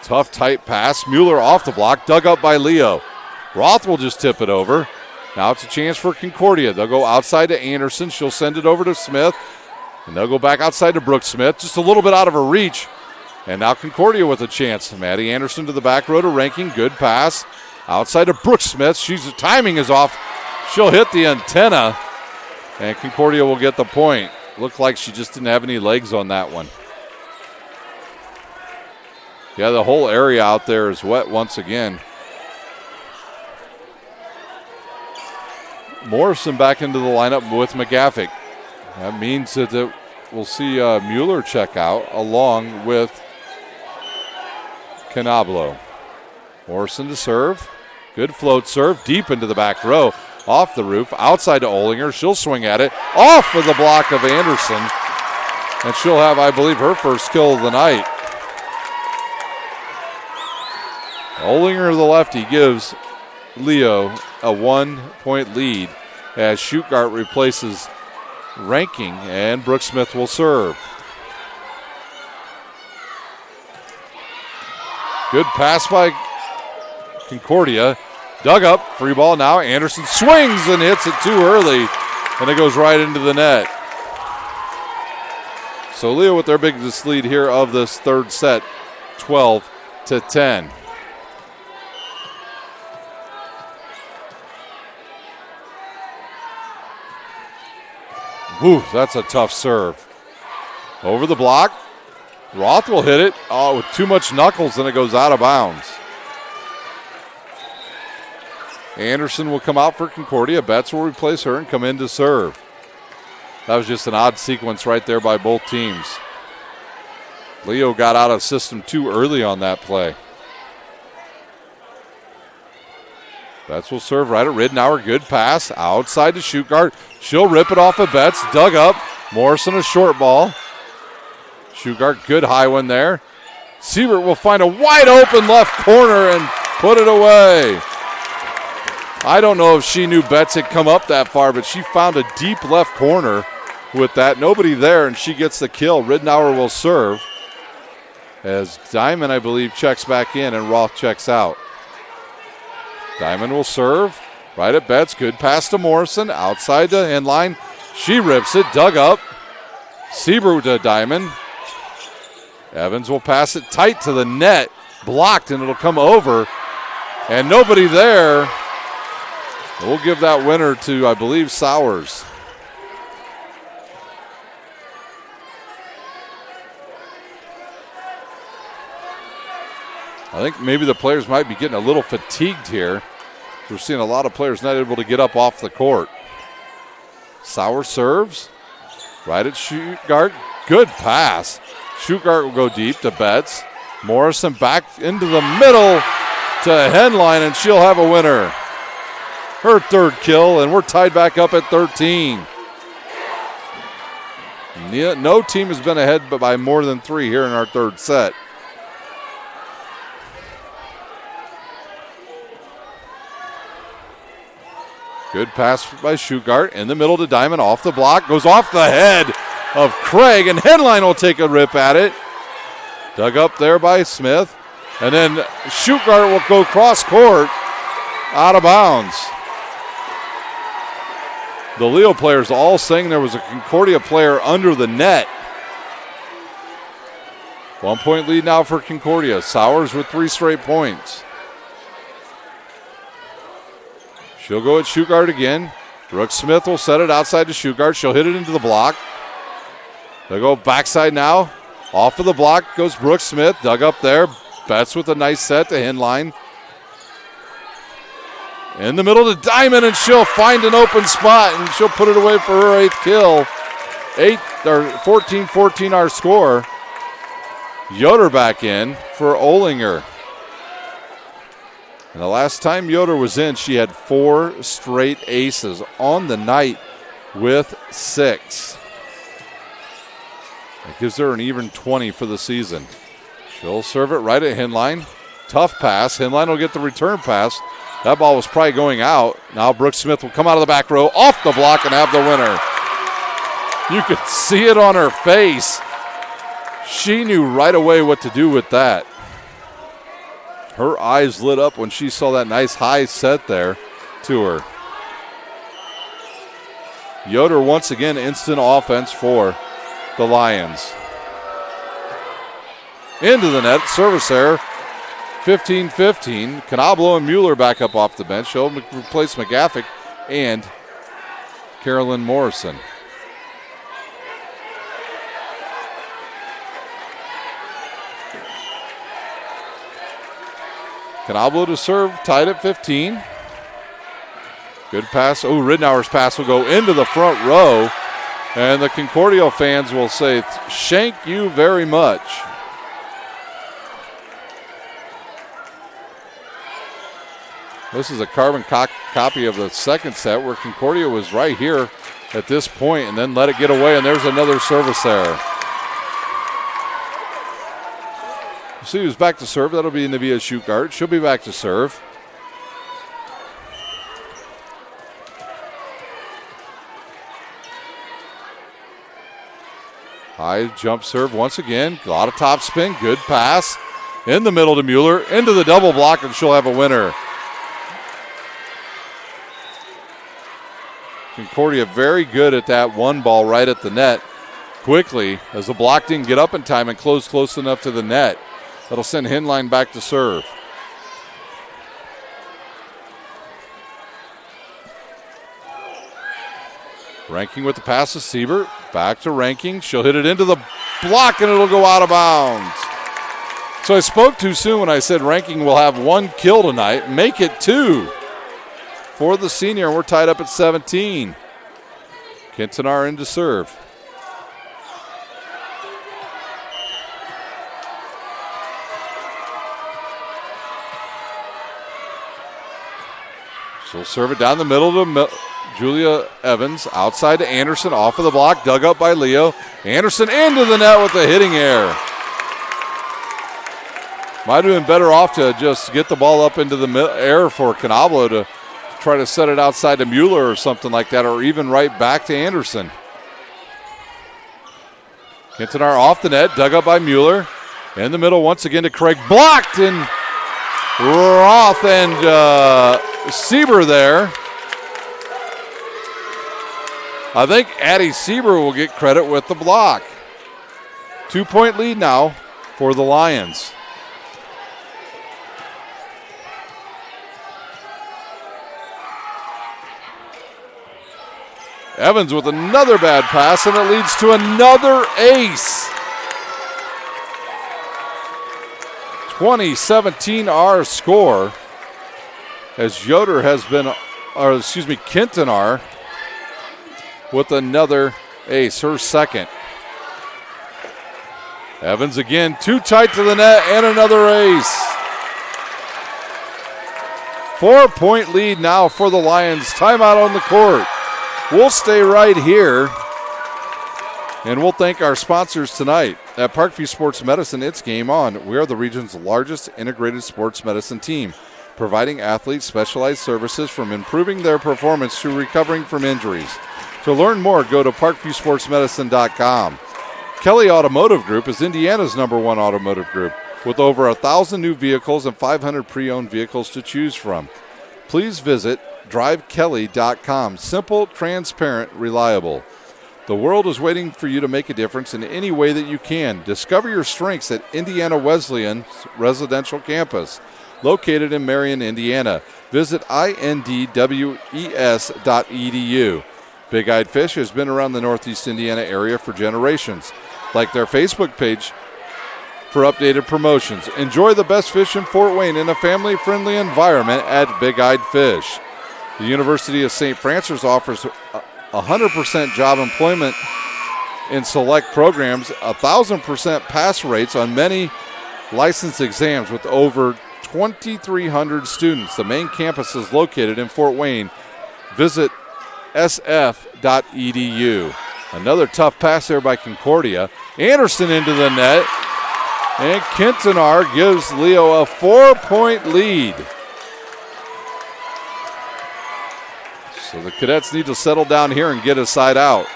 Tough, tight pass. Mueller off the block, dug up by Leo. Roth will just tip it over. Now it's a chance for Concordia. They'll go outside to Anderson. She'll send it over to Smith, and they'll go back outside to Brooke Smith, just a little bit out of her reach. And now Concordia with a chance. Maddie Anderson to the back row to Ranking. Good pass. Outside to Brooke Smith. Timing is off. She'll hit the antenna. And Concordia will get the point. Looked like she just didn't have any legs on that one. Yeah, the whole area out there is wet once again. Morrison back into the lineup with McGaffick. That means that we'll see Mueller check out along with Canablo. Morrison to serve. Good float serve deep into the back row. Off the roof, outside to Olinger. She'll swing at it. Off of the block of Anderson. And she'll have, I believe, her first kill of the night. Olinger, the lefty, gives Leo a 1-point lead as Shugart replaces Ranking, and Brooke Smith will serve. Good pass by Concordia. Dug up, free ball now. Anderson swings and hits it too early, and it goes right into the net. So Leo with their biggest lead here of this third set 12-10. Woo, that's a tough serve. Over the block. Roth will hit it. Oh, with too much knuckles, and it goes out of bounds. Anderson will come out for Concordia. Betts will replace her and come in to serve. That was just an odd sequence right there by both teams. Leo got out of system too early on that play. Betts will serve right at Ridnour. Good pass. Outside to Schuttgart. She'll rip it off of Betts. Dug up. Morrison a short ball. Schuttgart, good high one there. Siebert will find a wide open left corner and put it away. I don't know if she knew Betts had come up that far, but she found a deep left corner with that. Nobody there, and she gets the kill. Ridnour will serve as Diamond, I believe, checks back in and Roth checks out. Diamond will serve right at Betts. Good pass to Morrison. Outside the end line. She rips it. Dug up. Siebert to Diamond. Evans will pass it tight to the net. Blocked, and it'll come over. And nobody there. We'll give that winner to, I believe, Sowers. I think maybe the players might be getting a little fatigued here. We're seeing a lot of players not able to get up off the court. Sowers serves. Right at Schuttgart. Good pass. Schuttgart will go deep to Betts. Morrison back into the middle to Henline, and she'll have a winner. Her third kill, and we're tied back up at 13. No team has been ahead but by more than 3 here in our third set. Good pass by Schuttgart in the middle to Diamond, off the block, goes off the head of Craig, and Henline will take a rip at it. Dug up there by Smith, and then Schuttgart will go cross court, out of bounds. The Leo players all saying there was a Concordia player under the net. 1 point lead now for Concordia. Sowers with 3 straight points. She'll go at Schuttgart again. Brooke Smith will set it outside to Schuttgart. She'll hit it into the block. They'll go backside now. Off of the block goes Brooke Smith. Dug up there. Betts with a nice set to Henline. In the middle to Diamond, and she'll find an open spot, and she'll put it away for her 8th kill. 14-14 our score. Yoder back in for Olinger. And the last time Yoder was in, she had 4 straight aces on the night with 6. That gives her an even 20 for the season. She'll serve it right at Henline. Tough pass. Henline will get the return pass. That ball was probably going out. Now Brooke Smith will come out of the back row, off the block, and have the winner. You could see it on her face. She knew right away what to do with that. Her eyes lit up when she saw that nice high set there to her. Yoder once again instant offense for the Lions. Into the net, service error. 15-15. Canablo and Mueller back up off the bench. She'll replace McGaffick and Carolyn Morrison. Canablo to serve, tied at 15. Good pass. Oh, Ridnour's pass will go into the front row. And the Concordia fans will say, "Thank you very much." This is a carbon copy of the second set where Concordia was right here at this point and then let it get away, and there's another service error. See who's back to serve. That'll be Navia Schuttgart. She'll be back to serve. High jump serve once again. A lot of top spin. Good pass. In the middle to Mueller. Into the double block, and she'll have a winner. Concordia very good at that one ball right at the net quickly as the block didn't get up in time and close enough to the net. That'll send Hinline back to serve. Ranking with the pass to Siebert. Back to Ranking. She'll hit it into the block, and it'll go out of bounds. So I spoke too soon when I said Ranking will have 1 kill tonight. Make it 2 for the senior. We're tied up at 17. Kintanar in to serve. She'll serve it down the middle to Julia Evans. Outside to Anderson. Off of the block. Dug up by Leo. Anderson into the net with a hitting error. Might have been better off to just get the ball up into the air for Canablo to try to set it outside to Mueller or something like that, or even right back to Anderson. Kintanar off the net. Dug up by Mueller. In the middle once again to Craig. Blocked, and Roth and Sieber there. I think Addie Sieber will get credit with the block. 2-point lead now for the Lions. Evans with another bad pass, and it leads to another ace. 2017 our score, as Yoder has been, Kintanar with another ace, her second. Evans again, too tight to the net, and another ace. 4-point lead now for the Lions. Timeout on the court. We'll stay right here, and we'll thank our sponsors tonight. At Parkview Sports Medicine, it's game on. We are the region's largest integrated sports medicine team, providing athletes specialized services from improving their performance to recovering from injuries. To learn more, go to parkviewsportsmedicine.com. Kelly Automotive Group is Indiana's #1 automotive group, with over 1,000 new vehicles and 500 pre-owned vehicles to choose from. Please visit drivekelly.com. Simple, transparent, reliable. The world is waiting for you to make a difference in any way that you can. Discover your strengths at Indiana Wesleyan Residential Campus, located in Marion, Indiana. Visit indwes.edu. Big Eyed Fish has been around the Northeast Indiana area for generations. Like their Facebook page for updated promotions. Enjoy the best fish in Fort Wayne in a family-friendly environment at Big Eyed Fish. The University of St. Francis offers 100% job employment in select programs, 1,000% pass rates on many license exams with over 2,300 students. The main campus is located in Fort Wayne. Visit sf.edu. Another tough pass there by Concordia. Anderson into the net, and Kintanar gives Leo a 4-point lead. So the Cadets need to settle down here and get a side out.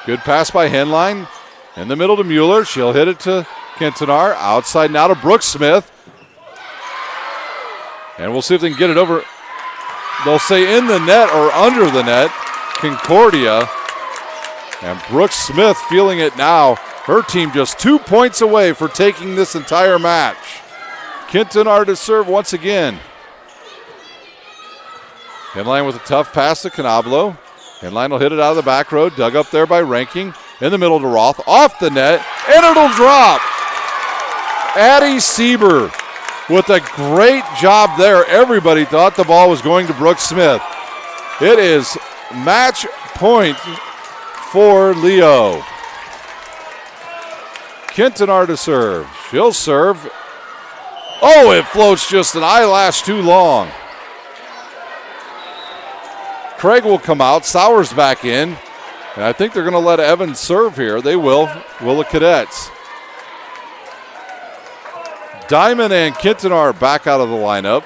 Good pass by Henline. In the middle to Mueller. She'll hit it to Kintanar. Outside now to Brooks Smith. And we'll see if they can get it over. They'll say in the net or under the net. Concordia. And Brooks Smith feeling it now. Her team just 2 points away for taking this entire match. Kintanar to serve once again. Henline with a tough pass to Canablo. Henline will hit it out of the back row. Dug up there by Ranking. In the middle to Roth. Off the net. And it'll drop. Addie Sieber with a great job there. Everybody thought the ball was going to Brooks Smith. It is match point for Leo. Kintanar to serve. She'll serve. Oh, it floats just an eyelash too long. Craig will come out. Sowers back in. And I think they're going to let Evans serve here. They will the Cadets. Diamond and Kintanar back out of the lineup.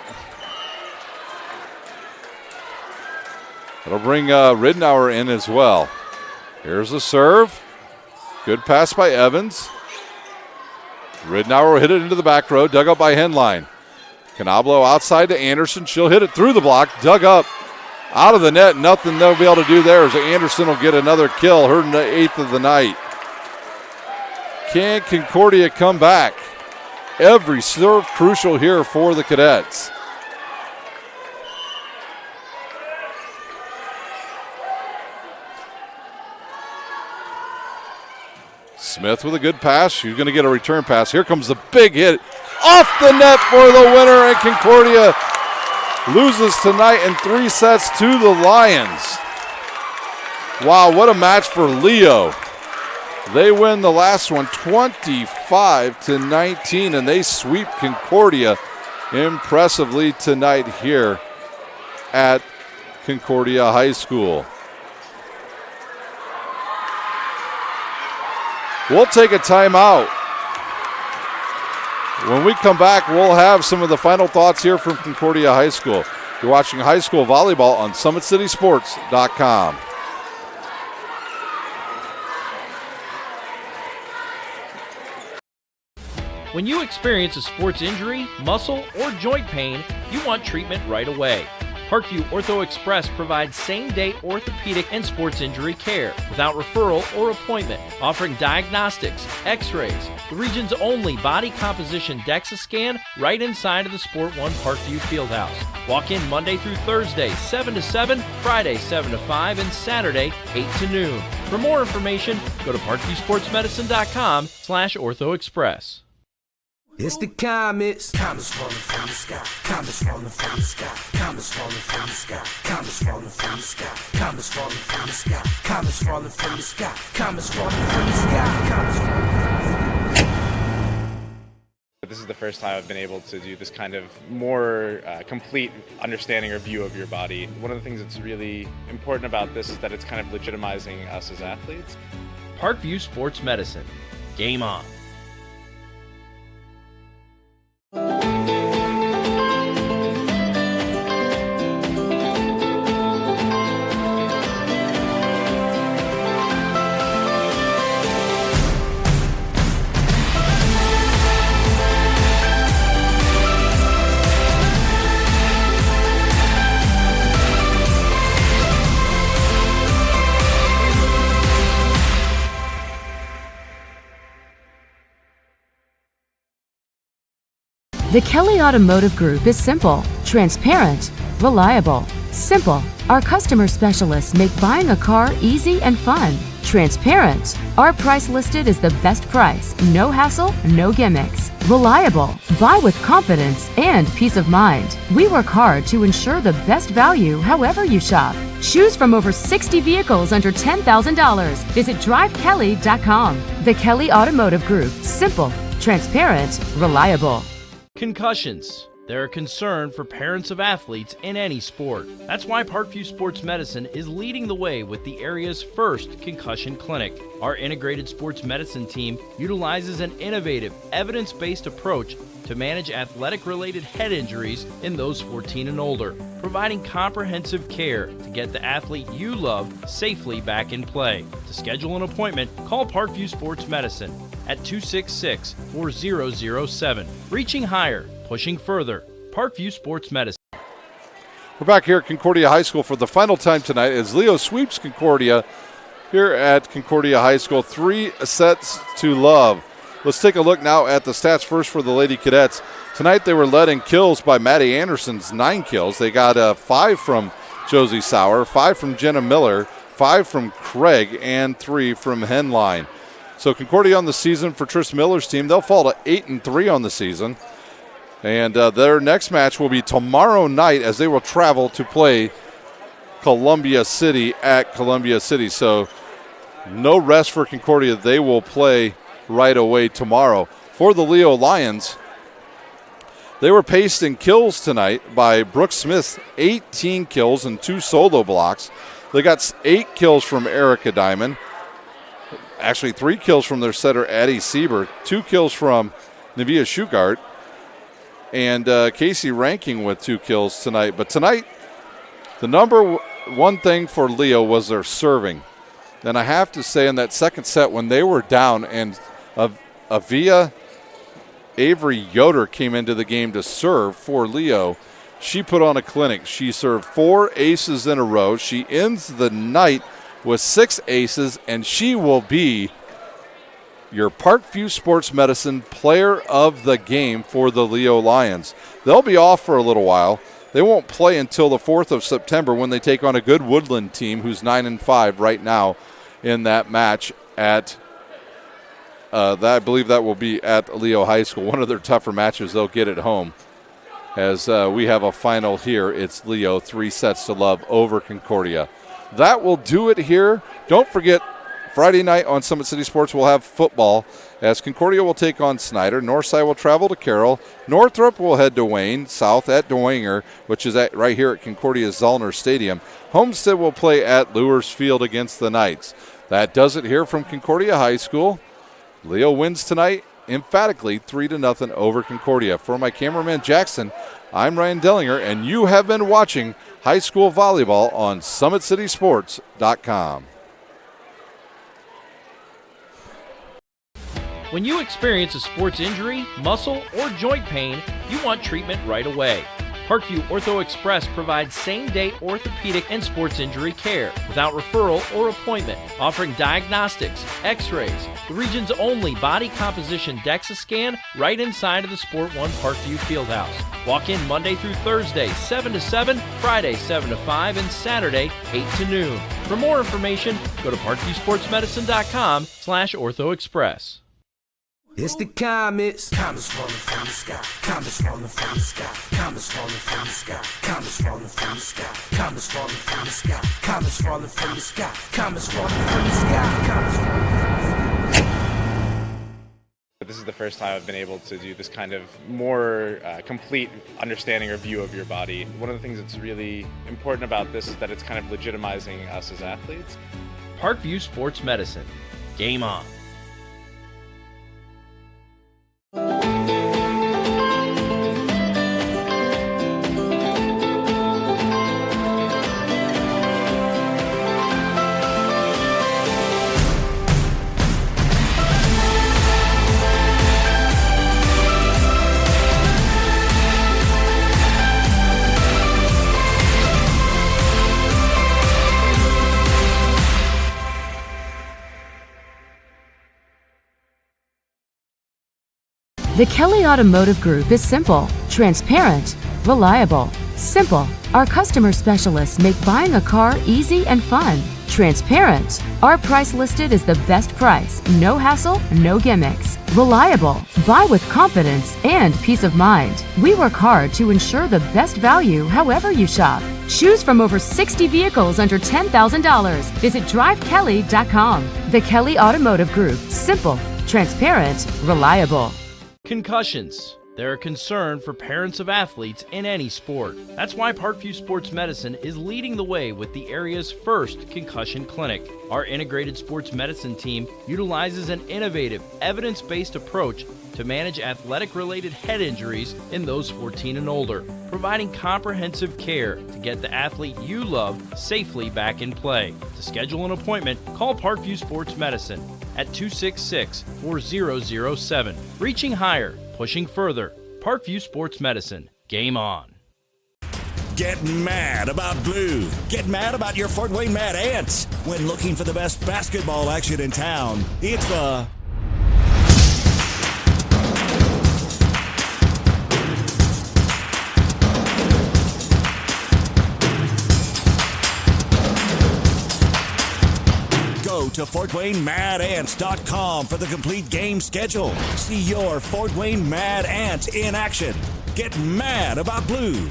That'll bring Ridnour in as well. Here's the serve. Good pass by Evans. Ridnour will hit it into the back row. Dug up by Henline. Canablo outside to Anderson. She'll hit it through the block. Dug up out of the net. Nothing they'll be able to do there as Anderson will get another kill. Her 8th of the night. Can Concordia come back? Every serve crucial here for the Cadets. Smith with a good pass. She's going to get a return pass. Here comes the big hit off the net for the winner, and Concordia loses tonight in 3 sets to the Lions. Wow, what a match for Leo. They win the last one 25-19, and they sweep Concordia impressively tonight here at Concordia High School. We'll take a timeout. When we come back, we'll have some of the final thoughts here from Concordia High School. You're watching high school volleyball on SummitCitySports.com. When you experience a sports injury, muscle, or joint pain, you want treatment right away. Parkview Ortho Express provides same-day orthopedic and sports injury care without referral or appointment, offering diagnostics, x-rays, the region's only body composition DEXA scan right inside of the Sport One Parkview Fieldhouse. Walk in Monday through Thursday, 7 to 7, Friday, 7 to 5, and Saturday, 8 to noon. For more information, go to parkviewsportsmedicine.com/orthoexpress. It's the comets. Comets falling from the sky. Comets falling from the sky. Comets falling from the sky. Comets falling from the sky. Comets falling from the sky. Comets falling from the sky. Comets falling from the sky. Comets falling from the sky. This is the first time I've been able to do this kind of more complete understanding or view of your body. One of the things that's really important about this is that it's kind of legitimizing us as athletes. Parkview Sports Medicine. Game on. The Kelly Automotive Group is simple, transparent, reliable. Simple. Our customer specialists make buying a car easy and fun. Transparent. Our price listed is the best price. No hassle, no gimmicks. Reliable. Buy with confidence and peace of mind. We work hard to ensure the best value however you shop. Choose from over 60 vehicles under $10,000. Visit drivekelly.com. The Kelly Automotive Group. Simple, transparent, reliable. Concussions. They're a concern for parents of athletes in any sport. That's why Parkview Sports Medicine is leading the way with the area's first concussion clinic. Our integrated sports medicine team utilizes an innovative, evidence-based approach to manage athletic-related head injuries in those 14 and older, providing comprehensive care to get the athlete you love safely back in play. To schedule an appointment, call Parkview Sports Medicine at 266-4007. Reaching higher, pushing further. Parkview Sports Medicine. We're back here at Concordia High School for the final time tonight as Leo sweeps Concordia here at Concordia High School. 3 sets to love. Let's take a look now at the stats first for the Lady Cadets. Tonight they were led in kills by Maddie Anderson's 9 kills. They got 5 from Josie Sauer, 5 from Jenna Miller, 5 from Craig, and 3 from Henline. So Concordia on the season for Tris Miller's team, they'll fall to 8-3 on the season. And their next match will be tomorrow night as they will travel to play Columbia City at Columbia City. So no rest for Concordia. They will play right away tomorrow. For the Leo Lions, they were paced in kills tonight by Brooke Smith's 18 kills and 2 solo blocks. They got 8 kills from Erica Diamond. Actually, 3 kills from their setter, Addie Sieber. 2 kills from Navia Shugart. And Casey Ranking with 2 kills tonight. But tonight, the number one thing for Leo was their serving. And I have to say in that second set when they were down and Avia Avery Yoder came into the game to serve for Leo, she put on a clinic. She served 4 aces in a row. She ends the night with 6 aces, and she will be your Parkview Sports Medicine Player of the Game for the Leo Lions. They'll be off for a little while. They won't play until the 4th of September when they take on a good Woodland team who's 9-5 right now in that match at I believe that will be at Leo High School. One of their tougher matches they'll get at home. As we have a final here, it's Leo 3-0 over Concordia. That will do it here. Don't forget, Friday night on Summit City Sports we'll have football as Concordia will take on Snyder. Northside will travel to Carroll. Northrop will head to Wayne. South at Dwenger, which is right here at Concordia's Zollner Stadium. Homestead will play at Lewis Field against the Knights. That does it here from Concordia High School. Leo wins tonight emphatically 3-0 over Concordia. For my cameraman Jackson, I'm Ryan Dellinger, and you have been watching high school volleyball on SummitCitySports.com. When you experience a sports injury, muscle, or joint pain, you want treatment right away. Parkview Ortho Express provides same-day orthopedic and sports injury care without referral or appointment, offering diagnostics, x-rays, the region's only body composition DEXA scan right inside of the Sport One Parkview Fieldhouse. Walk in Monday through Thursday, 7 to 7, Friday, 7 to 5, and Saturday, 8 to noon. For more information, go to parkviewsportsmedicine.com/orthoexpress. It's the comets. Comets falling from the sky. Comets falling from the sky. Comets falling from the sky. Comets falling from the sky. Comets falling from the sky. Comets falling from the sky. Comets falling from the sky. Comets falling from the sky. This is the first time I've been able to do this kind of more complete understanding or view of your body. One of the things that's really important about this is that it's kind of legitimizing us as athletes. Parkview Sports Medicine. Game on. The Kelly Automotive Group is simple, transparent, reliable. Simple. Our customer specialists make buying a car easy and fun. Transparent. Our price listed is the best price. No hassle, no gimmicks. Reliable. Buy with confidence and peace of mind. We work hard to ensure the best value however you shop. Choose from over 60 vehicles under $10,000. Visit drivekelly.com. The Kelly Automotive Group. Simple, transparent, reliable. Concussions. They're a concern for parents of athletes in any sport. That's why Parkview Sports Medicine is leading the way with the area's first concussion clinic. Our integrated sports medicine team utilizes an innovative, evidence-based approach to manage athletic-related head injuries in those 14 and older, providing comprehensive care to get the athlete you love safely back in play. To schedule an appointment, call Parkview Sports Medicine at 266-4007. Reaching higher, pushing further. Parkview Sports Medicine. Game on. Get mad about blue. Get mad about your Fort Wayne Mad Ants. When looking for the best basketball action in town, it's the Go to FortWayneMadAnts.com for the complete game schedule. See your Fort Wayne Mad Ants in action. Get mad about blue.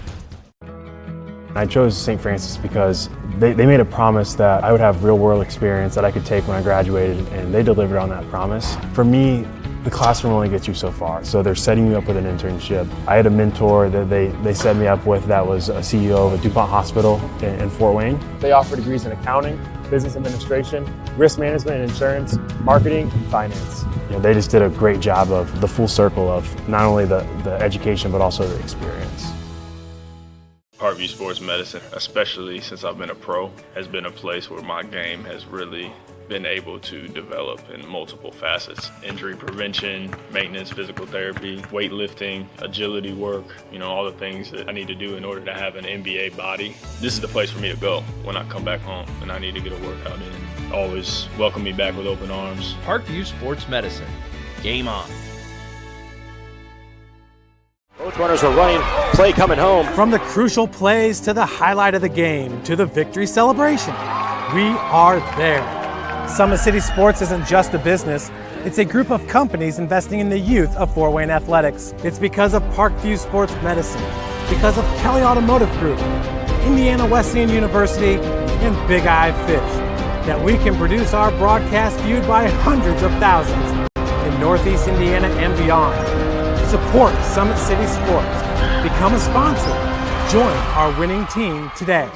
I chose St. Francis because they made a promise that I would have real-world experience that I could take when I graduated, and they delivered on that promise. For me, the classroom only gets you so far, so they're setting you up with an internship. I had a mentor that they set me up with that was a CEO of a DuPont hospital in Fort Wayne. They offer degrees in accounting, business administration, risk management and insurance, marketing, and finance. You know, they just did a great job of the full circle of not only the education but also the experience. Parkview Sports Medicine, especially since I've been a pro, has been a place where my game has really been able to develop in multiple facets. Injury prevention, maintenance, physical therapy, weightlifting, agility work, all the things that I need to do in order to have an NBA body. This is the place for me to go when I come back home and I need to get a workout in. Always welcome me back with open arms. Parkview Sports Medicine. Game on. Both runners are running, play coming home. From the crucial plays to the highlight of the game to the victory celebration, we are there. Summit City Sports isn't just a business, it's a group of companies investing in the youth of Fort Wayne athletics. It's because of Parkview Sports Medicine, because of Kelly Automotive Group, Indiana Wesleyan University, and Big Eye Fish, that we can produce our broadcast viewed by hundreds of thousands in Northeast Indiana and beyond. Support Summit City Sports. Become a sponsor. Join our winning team today.